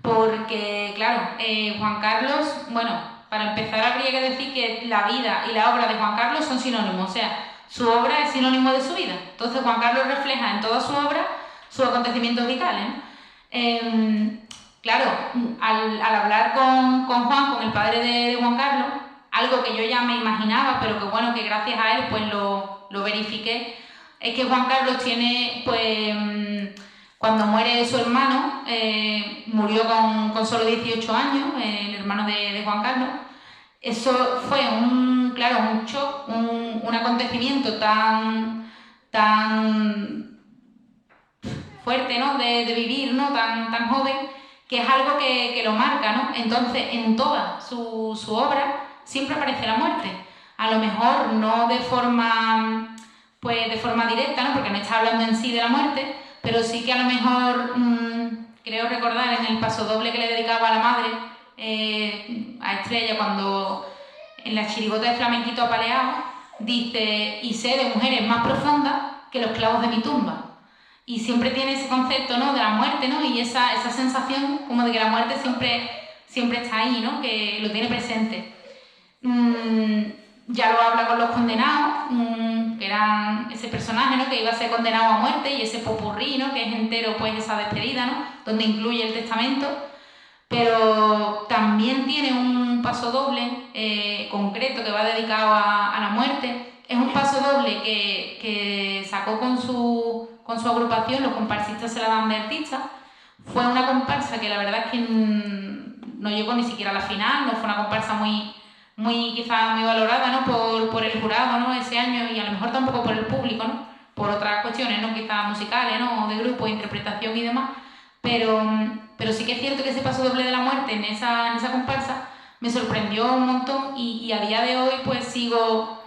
porque, claro, Juan Carlos, bueno, para empezar habría que decir que la vida y la obra de Juan Carlos son sinónimos, o sea, su obra es sinónimo de su vida. Entonces Juan Carlos refleja en toda su obra sus acontecimientos vitales, ¿no? Claro, al hablar con Juan, con el padre de Juan Carlos, algo que yo ya me imaginaba, pero que bueno, que gracias a él pues lo verifiqué, es que Juan Carlos tiene, pues, cuando muere su hermano, murió con solo 18 años, el hermano de Juan Carlos. Eso fue un shock, un acontecimiento tan fuerte, ¿no? de vivir, ¿no? tan joven, que es algo que lo marca, ¿no? Entonces, en toda su obra siempre aparece la muerte. A lo mejor no de forma directa, ¿no? Porque no está hablando en sí de la muerte, pero sí que a lo mejor, creo recordar en el pasodoble que le dedicaba a la madre, a Estrella, cuando en la chirigota de Flamenquito Apaleado, dice: «Y sé de mujeres más profundas que los clavos de mi tumba». Y siempre tiene ese concepto, ¿no? De la muerte, ¿no? Y esa sensación como de que la muerte siempre está ahí, ¿no? Que lo tiene presente. Ya lo habla con los condenados, que eran ese personaje, ¿no? Que iba a ser condenado a muerte, y ese popurrí, ¿no? Que es entero, pues, esa despedida, ¿no? Donde incluye el testamento. Pero también tiene un pasodoble concreto que va dedicado a la muerte. Es un pasodoble que sacó con su agrupación, los comparsistas se la dan de artista. Fue una comparsa que la verdad es que no llegó ni siquiera a la final, no fue una comparsa quizá muy valorada, ¿no? por el jurado, ¿no? Ese año, y a lo mejor tampoco por el público, ¿no? Por otras cuestiones, ¿no? Quizá musicales, ¿no? De grupo, interpretación y demás. Pero sí que es cierto que ese pasodoble de la muerte en esa comparsa me sorprendió un montón, y a día de hoy pues sigo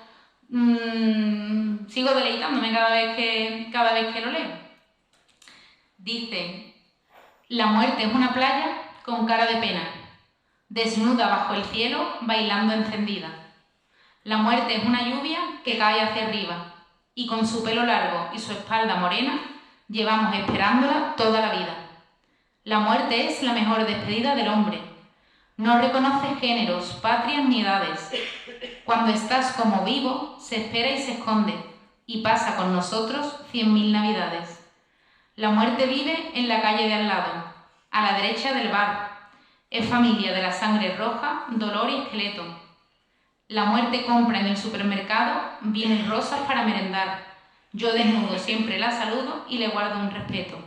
deleitándome cada vez que lo leo. Dice: «La muerte es una playa con cara de pena, desnuda bajo el cielo, bailando encendida. La muerte es una lluvia que cae hacia arriba, y con su pelo largo y su espalda morena, llevamos esperándola toda la vida. La muerte es la mejor despedida del hombre. No reconoce géneros, patrias ni edades. Cuando estás como vivo, se espera y se esconde, y pasa con nosotros 100.000 navidades. La muerte vive en la calle de al lado, a la derecha del bar. Es familia de la sangre roja, dolor y esqueleto. La muerte compra en el supermercado vinos rosas para merendar. Yo desnudo siempre la saludo y le guardo un respeto».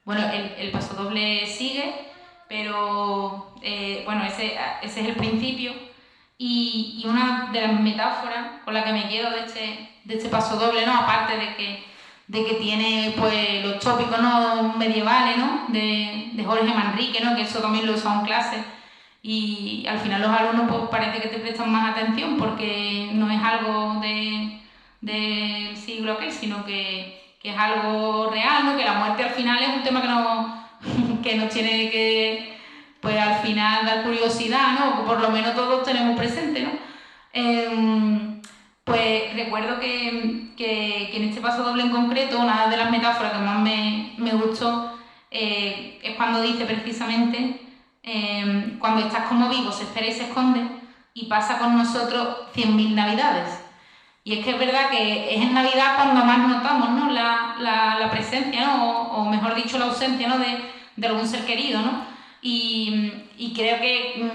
Bueno, el pasodoble sigue, pero bueno, ese es el principio. Y una de las metáforas con la que me quedo de este pasodoble, ¿no? Aparte de que tiene pues los tópicos, ¿no? medievales, ¿no? de Jorge Manrique, ¿no? Que eso también lo he usado en clase, y al final los alumnos pues parece que te prestan más atención porque no es algo de del siglo aquel, sino que es algo real, ¿no? Que la muerte al final es un tema que nos tiene que, pues al final, dar curiosidad, ¿no? O por lo menos todos tenemos presente, ¿no? Pues recuerdo que en este paso doble en concreto, una de las metáforas que más me gustó es cuando dice precisamente cuando estás como vivo se espera y se esconde y pasa con nosotros 100.000 navidades. Y es que es verdad que es en Navidad cuando más notamos, ¿no? la presencia, ¿no? O mejor dicho, la ausencia, ¿no? de algún ser querido, ¿no? Y creo que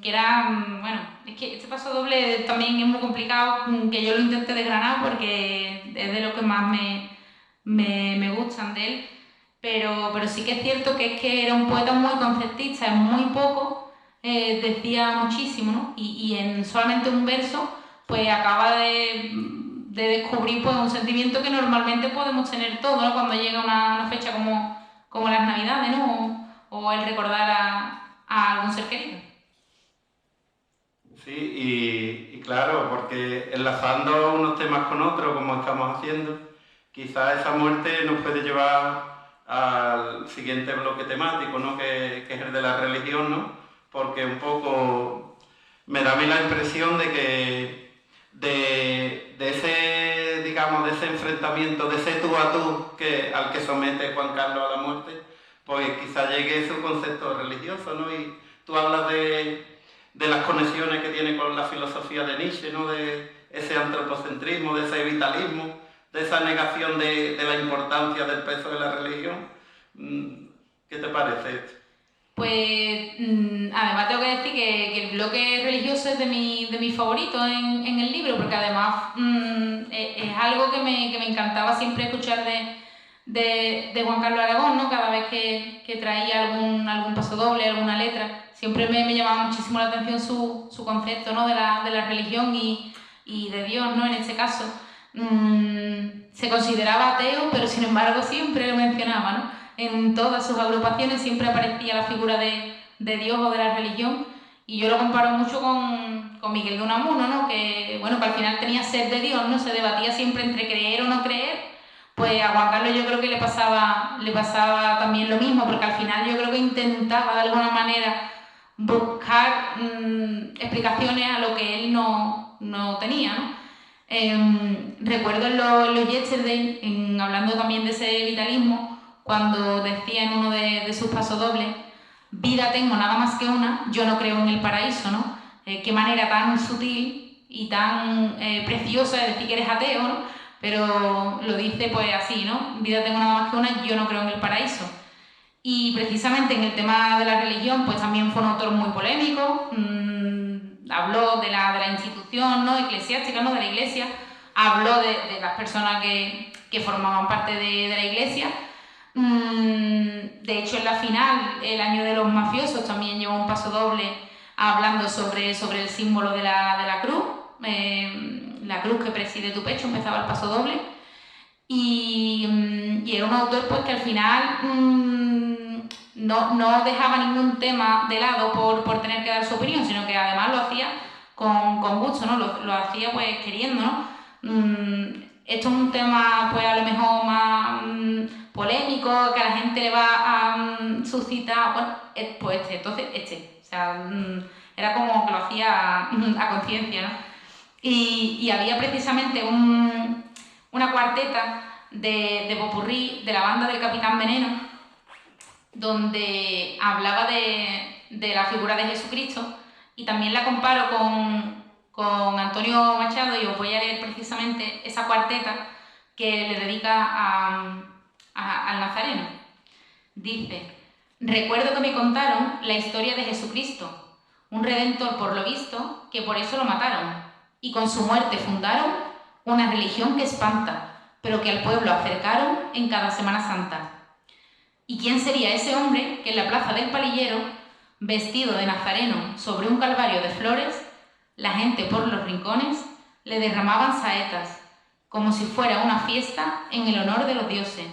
era, bueno, es que este paso doble también es muy complicado, que yo lo intente desgranar porque es de lo que más me gustan de él, pero sí que es cierto que es que era un poeta muy conceptista, en muy poco decía muchísimo, ¿no? Y en solamente un verso pues acaba de descubrir pues un sentimiento que normalmente podemos tener todos, ¿no? Cuando llega una fecha como las Navidades, ¿no? O el recordar a algún ser querido.
Sí, y claro, porque enlazando unos temas con otros, como estamos haciendo, quizás esa muerte nos puede llevar al siguiente bloque temático, ¿no? que es el de la religión, ¿no? Porque un poco me da a mí la impresión de que de ese, digamos, de ese enfrentamiento, de ese tú a tú al que somete Juan Carlos a la muerte, pues quizá llegue su concepto religioso, ¿no? Y tú hablas de las conexiones que tiene con la filosofía de Nietzsche, ¿no? De ese antropocentrismo, de ese vitalismo, de esa negación de la importancia del peso de la religión. ¿Qué te parece esto?
Pues además tengo que decir que el bloque religioso es de mis favoritos en el libro, porque además es algo que me encantaba siempre escuchar de Juan Carlos Aragón, ¿no? Cada vez que traía algún paso doble, alguna letra, siempre me llamaba muchísimo la atención su concepto, ¿no? de la religión y de Dios, ¿no? En este caso. Se consideraba ateo, pero sin embargo siempre lo mencionaba, ¿no? En todas sus agrupaciones siempre aparecía la figura de Dios o de la religión, y yo lo comparo mucho con Miguel de Unamuno, ¿no? Que al final tenía sed de Dios, ¿no? Se debatía siempre entre creer o no creer. Pues a Juan Carlos yo creo que le pasaba también lo mismo, porque al final yo creo que intentaba de alguna manera buscar explicaciones a lo que él no tenía, ¿no? Recuerdo en los Yesterday, hablando también de ese vitalismo, cuando decía en uno de sus pasodobles: vida tengo nada más que una, yo no creo en el paraíso, ¿no? Qué manera tan sutil y tan preciosa de decir que eres ateo, ¿no? Pero lo dice pues así, ¿no? Vida tengo nada más que una, yo no creo en el paraíso. Y precisamente en el tema de la religión, pues también fue un autor muy polémico. Habló de la institución, ¿no? Eclesiástica, ¿no? De la iglesia. Habló de las personas que formaban parte de la iglesia. De hecho, en la final, el año de los mafiosos, también llevó un paso doble hablando sobre el símbolo de la cruz. La cruz que preside tu pecho, empezaba el paso doble. Y era un autor pues que al final no dejaba ningún tema de lado por tener que dar su opinión, sino que además lo hacía con gusto, ¿no? Lo hacía pues queriendo, ¿no? Esto es un tema pues a lo mejor más polémico, que a la gente le va a suscitar, pues este. O sea, era como que lo hacía a conciencia, ¿no? Y había precisamente una cuarteta de popurrí de la banda del Capitán Veneno, donde hablaba de la figura de Jesucristo, y también la comparo con Antonio Machado, y os voy a leer precisamente esa cuarteta que le dedica al Nazareno. Dice: recuerdo que me contaron la historia de Jesucristo, un redentor por lo visto, que por eso lo mataron, y con su muerte fundaron una religión que espanta, pero que al pueblo acercaron en cada Semana Santa. ¿Y quién sería ese hombre que en la plaza del Palillero, vestido de nazareno sobre un calvario de flores, la gente por los rincones le derramaban saetas, como si fuera una fiesta en el honor de los dioses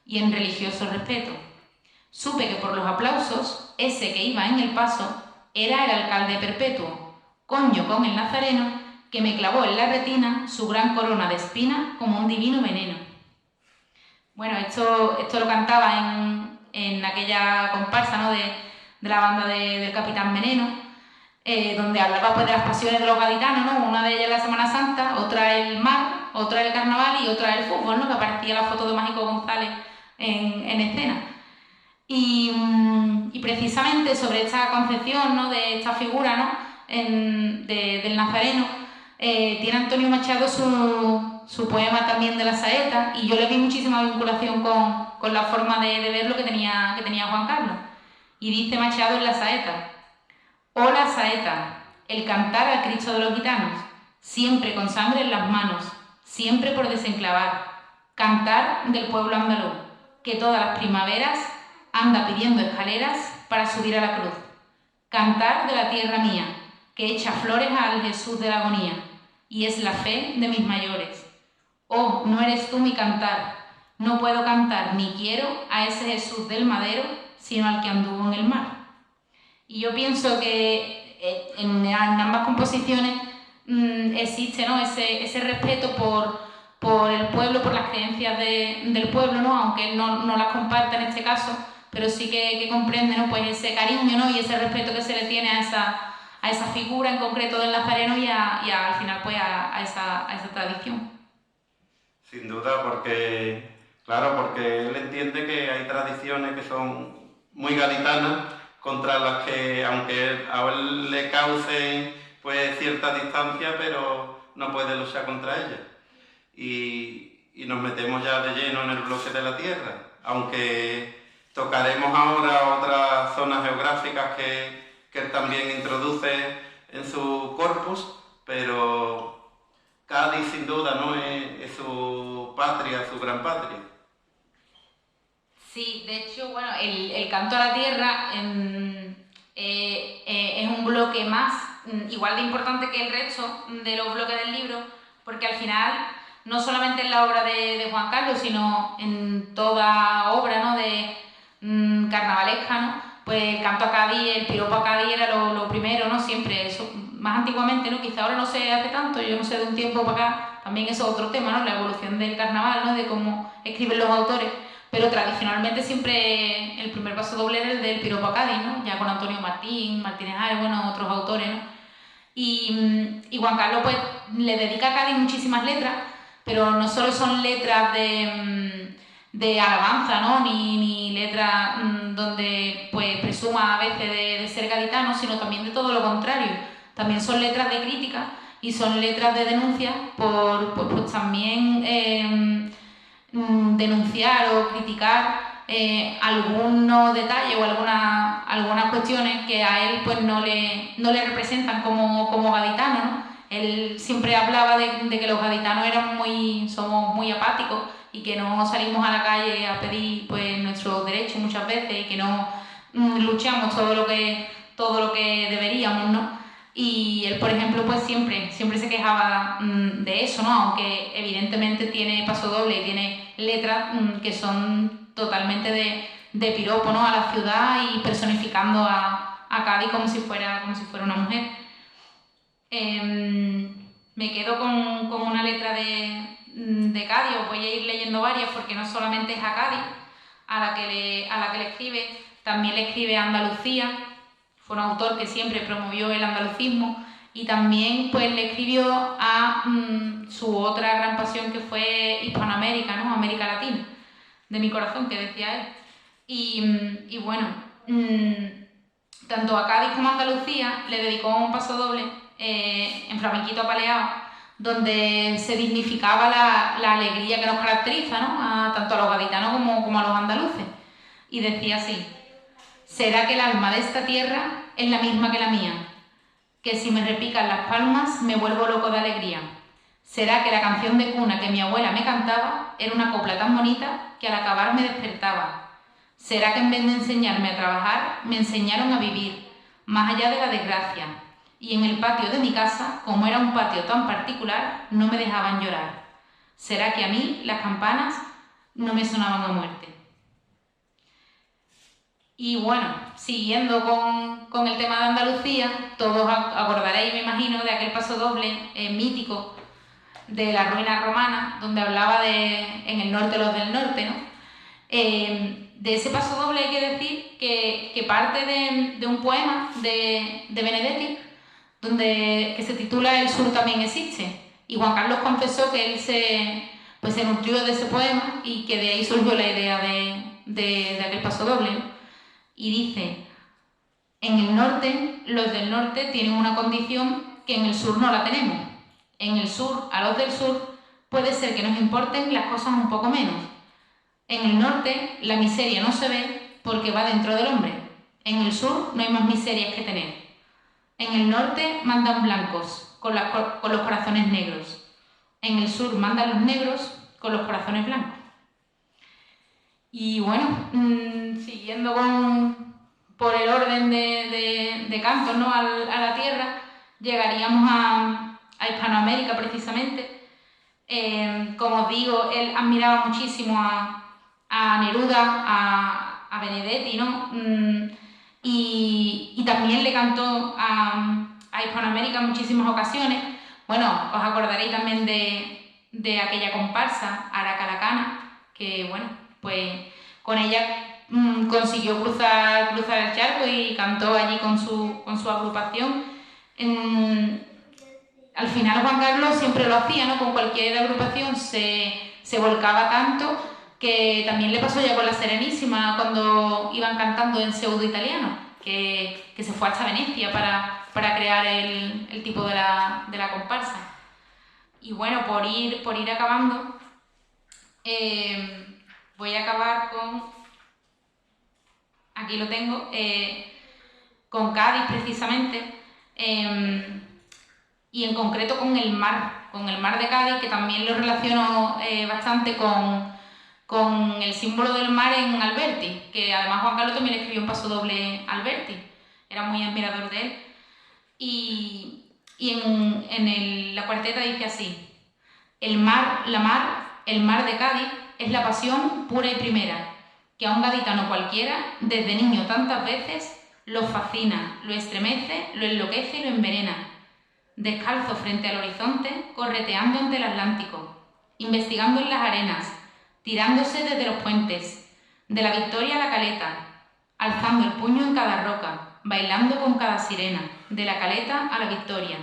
y en religioso respeto? Supe que por los aplausos, ese que iba en el paso era el alcalde perpetuo, coño con el nazareno, que me clavó en la retina su gran corona de espina como un divino veneno. Bueno, esto lo cantaba en aquella comparsa, ¿no?, de la banda del Capitán Veneno, donde hablaba pues de las pasiones de los gaditanos, ¿no? Una de ellas la Semana Santa, otra el mar, otra el carnaval y otra el fútbol, ¿no?, que aparecía la foto de Mágico González en escena. Y precisamente sobre esta concepción, ¿no?, de esta figura, ¿no?, del Nazareno, tiene Antonio Machado su poema también de la saeta, y yo le vi muchísima vinculación con la forma de verlo que tenía Juan Carlos. Y dice Machado en la saeta: «Oh la saeta, el cantar al Cristo de los gitanos, siempre con sangre en las manos, siempre por desenclavar, cantar del pueblo andaluz, que todas las primaveras anda pidiendo escaleras para subir a la cruz, cantar de la tierra mía, que echa flores al Jesús de la agonía, y es la fe de mis mayores. Oh, no eres tú mi cantar, no puedo cantar ni quiero a ese Jesús del madero, sino al que anduvo en el mar». Y yo pienso que en ambas composiciones existe, ¿no?, ese respeto por el pueblo, por las creencias del pueblo, ¿no?, aunque él no las comparta en este caso, pero sí que comprende, ¿no?, pues ese cariño, ¿no?, y ese respeto que se le tiene a esa figura en concreto del Nazareno y al final pues a esa tradición.
Sin duda, porque él entiende que hay tradiciones que son muy gaditanas, contra las que, aunque a él le causen pues cierta distancia, pero no puede luchar contra ellas. Y nos metemos ya de lleno en el bloque de la tierra, aunque tocaremos ahora otras zonas geográficas que él también introduce en su corpus, pero Cádiz sin duda, ¿no?, es su patria, su gran patria.
Sí, de hecho, bueno, el canto a la tierra es un bloque más, igual de importante que el resto de los bloques del libro, porque al final, no solamente en la obra de Juan Carlos, sino en toda obra, ¿no?, de carnavalesca, ¿no?, pues el canto a Cádiz, el piropo a Cádiz era lo primero, ¿no?, siempre, eso, más antiguamente, ¿no?, quizá ahora no se hace tanto, yo no sé, de un tiempo para acá, también eso es otro tema, ¿no?, la evolución del carnaval, ¿no?, de cómo escriben los autores. Pero tradicionalmente siempre el primer paso doble era el del piropo a Cádiz, ¿no?, ya con Antonio Martín, Martínez Ares, bueno, otros autores, ¿no? Y Juan Carlos pues le dedica a Cádiz muchísimas letras, pero no solo son letras de alabanza, ¿no?, ni letras donde pues presuma a veces de ser gaditano, sino también de todo lo contrario. También son letras de crítica y son letras de denuncia por pues también denunciar o criticar algunos detalles o algunas cuestiones que a él pues no le representan como gaditano, ¿no? Él siempre hablaba de que los gaditanos somos muy apáticos y que no salimos a la calle a pedir pues nuestros derechos muchas veces y que no luchamos todo lo que deberíamos, ¿no? Y él, por ejemplo, pues siempre se quejaba de eso, ¿no? Aunque evidentemente tiene paso doble y tiene letras que son totalmente de piropo, ¿no?, a la ciudad y personificando a Cádiz como si fuera una mujer. Me quedo con una letra de Cádiz, os voy a ir leyendo varias porque no solamente es a Cádiz a la que le escribe, también le escribe a Andalucía. Fue un autor que siempre promovió el andalucismo y también pues le escribió a su otra gran pasión, que fue Hispanoamérica, ¿no?, América Latina, de mi corazón, que decía él. Y bueno, tanto a Cádiz como a Andalucía le dedicó un paso doble en flamenquito apaleado, donde se dignificaba la alegría que nos caracteriza, ¿no?, tanto a los gaditanos como a los andaluces. Y decía así: «¿Será que el alma de esta tierra es la misma que la mía? Que si me repican las palmas me vuelvo loco de alegría. ¿Será que la canción de cuna que mi abuela me cantaba era una copla tan bonita que al acabar me despertaba? ¿Será que en vez de enseñarme a trabajar me enseñaron a vivir, más allá de la desgracia? Y en el patio de mi casa, como era un patio tan particular, no me dejaban llorar. ¿Será que a mí las campanas no me sonaban a muerte?». Y bueno, siguiendo con el tema de Andalucía, todos acordaréis, me imagino, de aquel paso doble mítico de la ruina romana, donde hablaba en el norte los del norte, ¿no? De ese paso doble hay que decir que parte de un poema de Benedetti, que se titula El sur también existe. Y Juan Carlos confesó que él se nutrió de ese poema y que de ahí surgió la idea de aquel paso doble, ¿no? Y dice: en el norte, los del norte tienen una condición que en el sur no la tenemos. En el sur, a los del sur, puede ser que nos importen las cosas un poco menos. En el norte, la miseria no se ve porque va dentro del hombre. En el sur no hay más miserias que tener. En el norte mandan blancos con los corazones negros. En el sur mandan los negros con los corazones blancos. Y bueno, siguiendo por el orden de cantos, ¿no?, a la tierra, llegaríamos a Hispanoamérica precisamente. Como os digo, él admiraba muchísimo a Neruda, a Benedetti, ¿no? Y también le cantó a Hispanoamérica en muchísimas ocasiones. Bueno, os acordaréis también de aquella comparsa, Aracalacana, que bueno, pues con ella consiguió cruzar el charco y cantó allí con su agrupación. Al final Juan Carlos siempre lo hacía, ¿no? Con cualquier agrupación se volcaba tanto que también le pasó ya con la Serenísima cuando iban cantando en pseudo italiano, que se fue hasta Venecia para crear el tipo de la comparsa. Y bueno, por ir acabando, voy a acabar aquí lo tengo, con Cádiz precisamente, y en concreto con el mar de Cádiz, que también lo relaciono bastante con el símbolo del mar en Alberti, que además Juan Carlos también escribió un paso doble Alberti, era muy admirador de él. Y la cuarteta dice así: el mar de Cádiz es la pasión pura y primera, que a un gaditano cualquiera, desde niño tantas veces, lo fascina, lo estremece, lo enloquece y lo envenena. Descalzo frente al horizonte, correteando ante el Atlántico, investigando en las arenas, tirándose desde los puentes, de la Victoria a la Caleta, alzando el puño en cada roca, bailando con cada sirena, de la Caleta a la Victoria,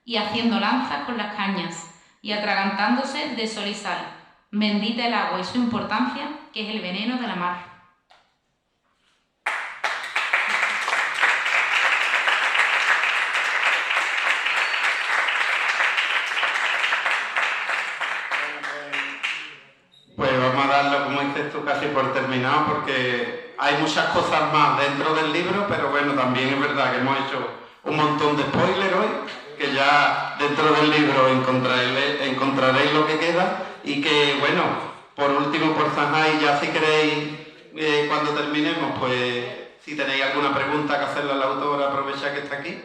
y haciendo lanzas con las cañas, y atragantándose de sol y sal. Bendita el agua y su importancia, que es el veneno de la mar.
Pues vamos a darlo, como dices tú, casi por terminado, porque hay muchas cosas más dentro del libro, pero bueno, también es verdad que hemos hecho un montón de spoilers hoy, que ya dentro del libro encontraréis lo que queda, y que bueno, por último, por zanjar, ya si queréis, cuando terminemos, pues si tenéis alguna pregunta que hacerle al autor, aprovecha que está aquí,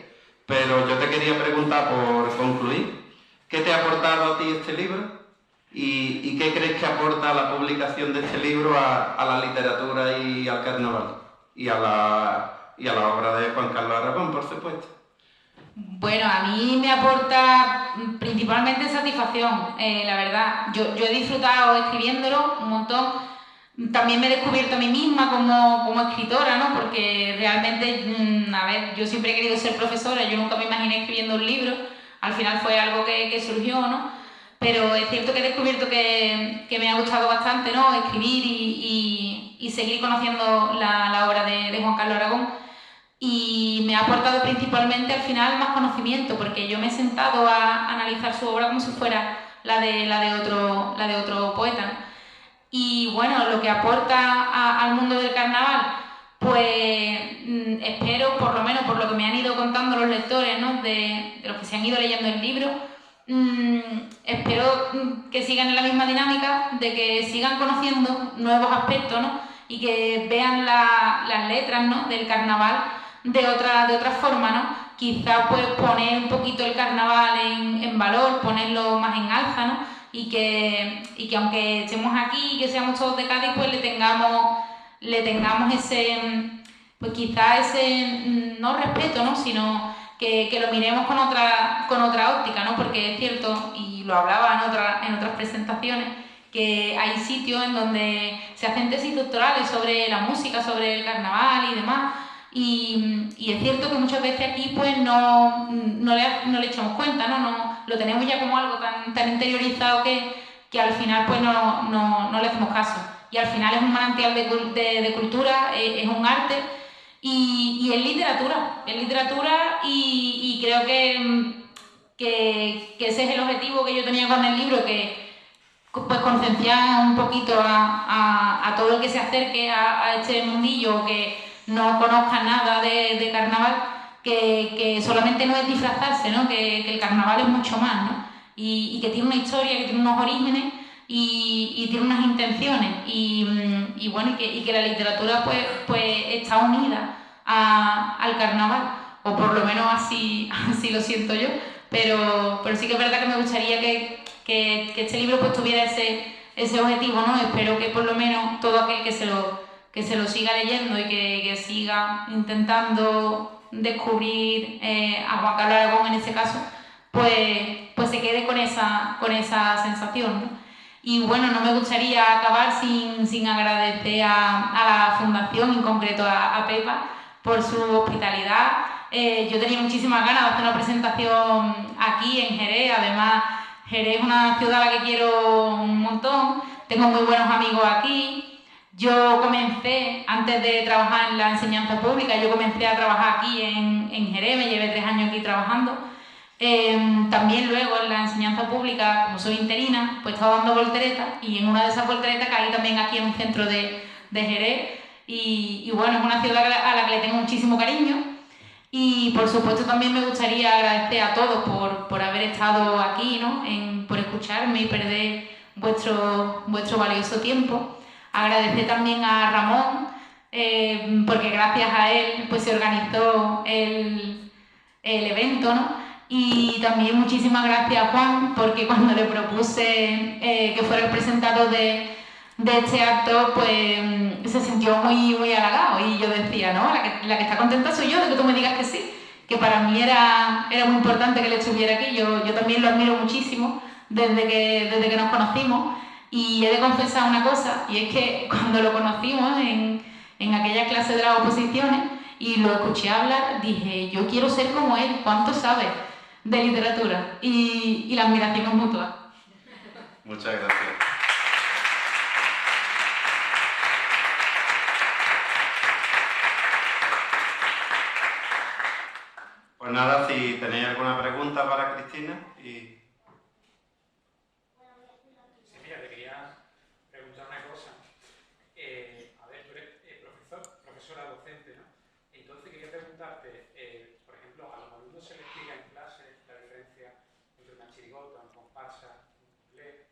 pero yo te quería preguntar, por concluir, ¿qué te ha aportado a ti este libro? ¿Y qué crees que aporta la publicación de este libro a la literatura y al carnaval? Y a la obra de Juan Carlos Aragón, por supuesto.
Bueno, a mí me aporta principalmente satisfacción, la verdad. Yo he disfrutado escribiéndolo un montón. También me he descubierto a mí misma como escritora, ¿no? Porque realmente, a ver, yo siempre he querido ser profesora, yo nunca me imaginé escribiendo un libro. Al final fue algo que surgió, ¿no? Pero es cierto que he descubierto que me ha gustado bastante, ¿no?, escribir y seguir conociendo la obra de Juan Carlos Aragón. Y me ha aportado principalmente al final más conocimiento, porque yo me he sentado a analizar su obra como si fuera la de otro poeta, ¿no? Y bueno, lo que aporta al mundo del carnaval, pues espero, por lo menos por lo que me han ido contando los lectores, ¿no?, de los que se han ido leyendo el libro, espero que sigan en la misma dinámica, de que sigan conociendo nuevos aspectos, ¿no?, y que vean las letras, ¿no?, del carnaval de otra forma, ¿no? Quizá pues poner un poquito el carnaval en valor, ponerlo más en alza, ¿no? Y que aunque estemos aquí y que seamos todos de Cádiz, pues le tengamos pues quizá ese, no respeto, ¿no? Sino que lo miremos con otra óptica, ¿no? Porque es cierto, y lo hablaba en otras presentaciones, que hay sitios en donde se hacen tesis doctorales sobre la música, sobre el carnaval y demás, y es cierto que muchas veces aquí pues no le echamos cuenta, ¿no? Lo tenemos ya como algo tan interiorizado que al final pues no le hacemos caso. Y al final es un manantial de cultura, es un arte y es literatura y creo que ese es el objetivo que yo tenía con el libro, que pues concienciar un poquito a todo el que se acerque a este mundillo, que no conozca nada de carnaval, que solamente no es disfrazarse, ¿no? Que el carnaval es mucho más, ¿no? Y que tiene una historia, que tiene unos orígenes y tiene unas intenciones y bueno, y que la literatura pues está unida al carnaval, o por lo menos así lo siento yo, pero sí que es verdad que me gustaría que este libro pues tuviera ese objetivo, ¿no? Espero que por lo menos todo aquel que se lo siga leyendo y que siga intentando descubrir a Juan Carlos Aragón en este caso, pues se quede con esa sensación, ¿no? Y bueno, no me gustaría acabar sin agradecer a la Fundación, en concreto a Pepa, por su hospitalidad. Yo tenía muchísimas ganas de hacer una presentación aquí en Jerez. Además, Jerez es una ciudad a la que quiero un montón, tengo muy buenos amigos aquí. Yo comencé, antes de trabajar en la enseñanza pública, yo comencé a trabajar aquí en Jerez, me llevé 3 años aquí trabajando. También luego en la enseñanza pública, como soy interina, pues estaba dando volteretas y en una de esas volteretas caí también aquí en un centro de Jerez y bueno, es una ciudad a la que le tengo muchísimo cariño y por supuesto también me gustaría agradecer a todos por haber estado aquí, ¿no? Por escucharme y perder vuestro valioso tiempo. Agradecer también a Ramón, porque gracias a él pues se organizó el evento, ¿no? Y también muchísimas gracias a Juan, porque cuando le propuse que fuera el presentador de este acto, pues se sintió muy halagado. Y yo decía, no, la que está contenta soy yo de que tú me digas que sí, que para mí era muy importante que él estuviera aquí. Yo también lo admiro muchísimo desde que nos conocimos. Y he de confesar una cosa, y es que cuando lo conocimos en aquella clase de las oposiciones y lo escuché hablar, dije, yo quiero ser como él, ¿cuánto sabe de literatura? Y la admiración es mutua.
Muchas gracias. Pues nada, si tenéis alguna pregunta para Cristina y...
Sí, mira, te quería preguntar una cosa. A ver, tú eres profesora docente, ¿no? Entonces quería preguntarte, por ejemplo, a los alumnos se les explica en clase la diferencia entre una chirigota, un comparsa, un bucle,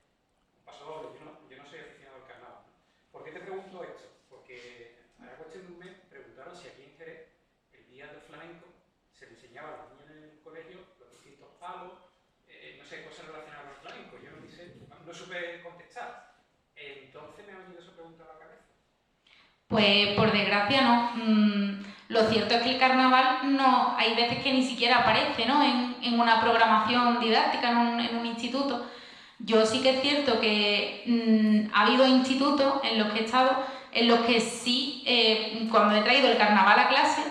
un pasodoble. Yo no soy aficionado al carnaval, ¿no? ¿Por qué te pregunto esto? Porque a la cuestión de un mes preguntaron si aquí en Jerez, el día del flamenco, se le enseñaba a los niños en el colegio los distintos palos, no sé, cosas relacionadas con el flamenco. Yo no supe contestar. Entonces me ha venido esa pregunta a la cabeza.
Pues por desgracia no. Lo cierto es que el carnaval no, hay veces que ni siquiera aparece, ¿no? en una programación didáctica en un instituto. Yo sí que es cierto que ha habido institutos en los que he estado, en los que sí, cuando he traído el carnaval a clase,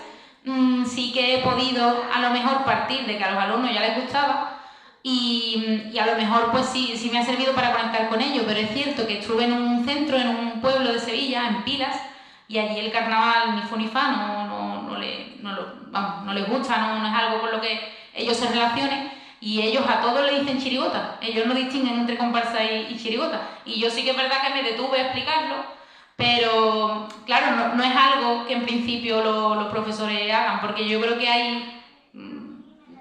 sí que he podido a lo mejor partir de que a los alumnos ya les gustaba y a lo mejor pues sí me ha servido para conectar con ellos, pero es cierto que estuve en un centro, en un pueblo de Sevilla, en Pilas, y allí el carnaval ni fu ni fa, no les gusta, no es algo con lo que ellos se relacionen, y ellos a todos le dicen chirigota, ellos no distinguen entre comparsa y chirigota, y yo sí que es verdad que me detuve a explicarlo, pero claro, no es algo que en principio los profesores hagan, porque yo creo que hay,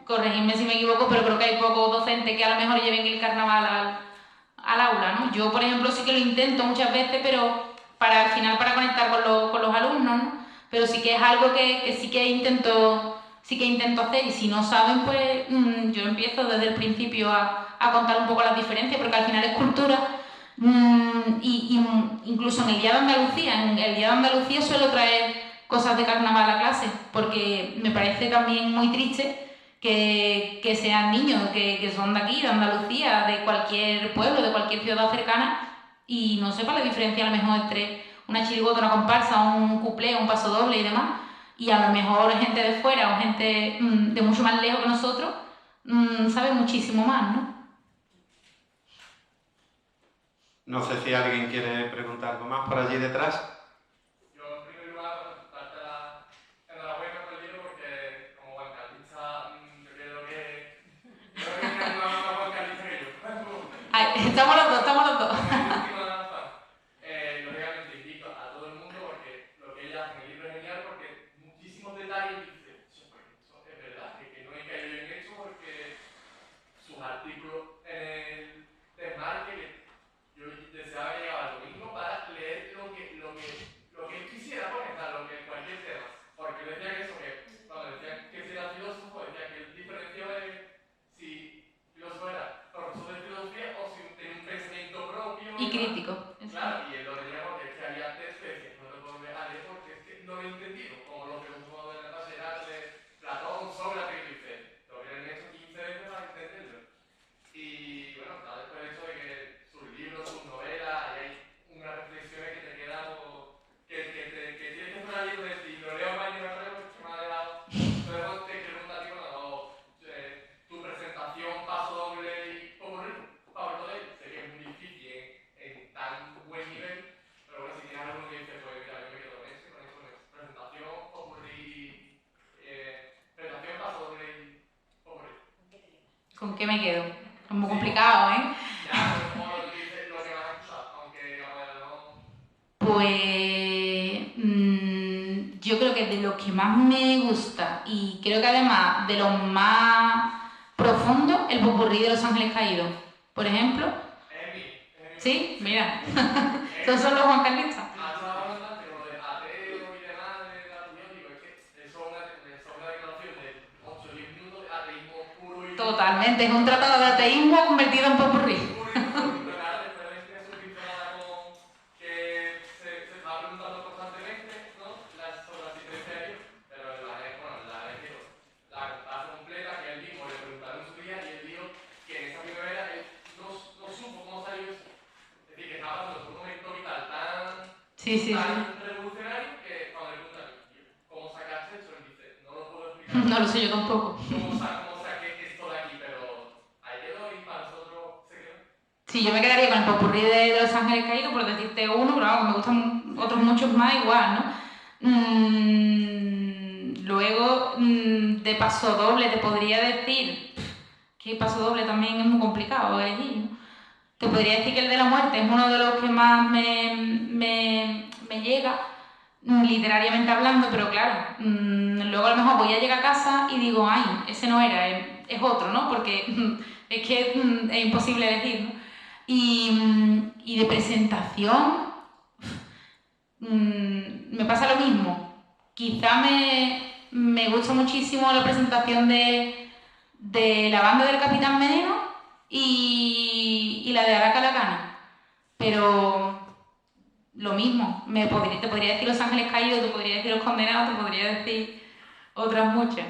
corregidme si me equivoco, pero creo que hay pocos docentes que a lo mejor lleven el carnaval al aula, ¿no? Yo, por ejemplo, sí que lo intento muchas veces, pero al final para conectar con los alumnos, ¿no? Pero sí que es algo que sí que intento hacer, y si no saben, pues yo empiezo desde el principio a contar un poco las diferencias, porque al final es cultura. Y incluso en el Día de Andalucía suelo traer cosas de carnaval a clase, porque me parece también muy triste que sean niños que son de aquí, de Andalucía, de cualquier pueblo, de cualquier ciudad cercana, y no sepa la diferencia a lo mejor entre una chirigota, una comparsa, un cuplé, un paso doble y demás, y a lo mejor gente de fuera o gente de mucho más lejos que nosotros sabe muchísimo más, ¿no?
No sé si alguien quiere preguntar algo más por allí detrás.
Yo, en primer lugar, darte la enhorabuena por el libro porque, como bancalista, yo creo que hay más bancalista que yo.
Ay, estamos los dos, estamos los dos.
Lógicamente invito a todo el mundo porque lo que ella hace en el libro es genial porque muchísimos detalles dicen, eso es verdad, que no he caído en eso porque sus artículos en el desmarque, yo deseaba llegar al domingo para leer lo que él quisiera comentar, cualquier tema. Porque decía que eso, que cuando decía que si era filósofo, decía que el diferencio es si filósofo era profesor de filosofía o si tenía un pensamiento propio.
Y crítico.
Claro, y él lo tenía porque es que había textos que decía, no te puedo dejar leer porque es que no lo he entendido. Como lo que uno de la clase era de Platón, Sócrates y dice, lo que han hecho 15 veces para entenderlo. Y bueno, está después de eso de que sus libros, sus novelas, y hay unas reflexiones que te quedan que tienes que fuera libro de ti, lo leo mañana otra vez porque me ha dejado. Luego te pregunto a ti, bueno, tu presentación, paso doble y popurrí, Pablo de él, sé que es muy difícil en tan buen nivel, pero bueno, si tienes alguno que dice, pues mira, yo me quedo con eso, presentación, popurrí, presentación, paso doble y popurrí.
¿Con qué me quedo? Es muy complicado, ¿eh?
Ya, pero como lo que dices, lo que más has usado, aunque digamos no.
Pues yo creo que de lo que más me gusta y creo que además de lo más profundo, el popurrí de Los Ángeles Caídos, por ejemplo. Sí, mira, esos son los Juan Carlistas. Totalmente, es un tratado de ateísmo convertido en popurrí. Sí, sí, sí.
Revolucionario que cuando le preguntan cómo sacaste eso, él dice, no lo puedo explicar.
No lo sé yo tampoco.
¿Cómo saqué esto de aquí? Pero ahí quedó y para nosotros se quedó.
Sí, yo me quedaría con el popurrí de Los Ángeles Caídos, por decirte uno, pero vamos, me gustan otros muchos más igual, ¿no? Luego, de Paso Doble, te podría decir que Paso Doble también es muy complicado elegir, ¿no? Te podría decir que el de la muerte es uno de los que más me llega, literariamente hablando, pero claro, luego a lo mejor voy a llegar a casa y digo, ay, ese no era, es otro, ¿no? Porque es que es imposible elegir, ¿no? Y de presentación, me pasa lo mismo. Quizá me gusta muchísimo la presentación de la banda del Capitán Veneno y la de Araca la Cana, pero lo mismo, te podría decir Los Ángeles Caídos, te podría decir Los Condenados, te podría decir otras muchas.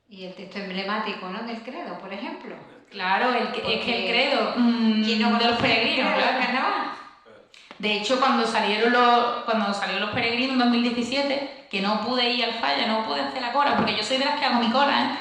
Y el texto emblemático, ¿no?, del credo, por ejemplo.
Claro, es que el credo
¿quién no
de los peregrinos,
claro,
claro.
el carnaval?
De hecho, cuando salieron los peregrinos en 2017, que no pude ir al falla, no pude hacer la cola, porque yo soy de las que hago mi cola, ¿eh?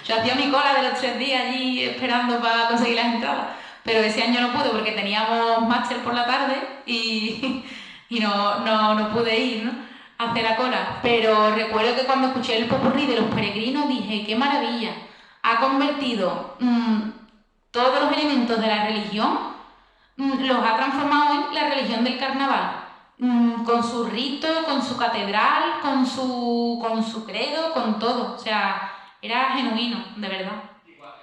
Yo hacía mi cola de los 3 días allí esperando para conseguir las entradas, pero ese año no pude porque teníamos máster por la tarde y no pude ir, ¿no?, a hacer la cola. Pero recuerdo que cuando escuché el popurrí de los peregrinos dije, qué maravilla, ha convertido todos los elementos de la religión, los ha transformado en la religión del carnaval, con su rito, con su catedral, con su credo, con todo. O sea, era genuino, de verdad.
Igual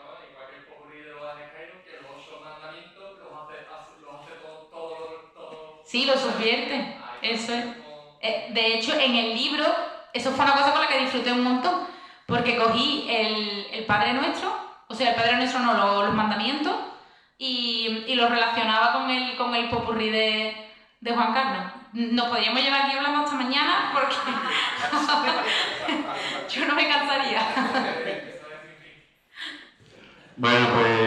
que el popurrí de Los Ángeles Caídos, que los 8 mandamientos los hace todo.
Sí, lo subvierte, eso es. De hecho, en el libro, eso fue una cosa con la que disfruté un montón, porque cogí el Padre Nuestro, o sea, el Padre Nuestro no, los mandamientos, y lo relacionaba con el popurrí de Juan Carlos. nos podríamos llevar aquí hablando hasta mañana porque yo no me cansaría.
Bueno, pues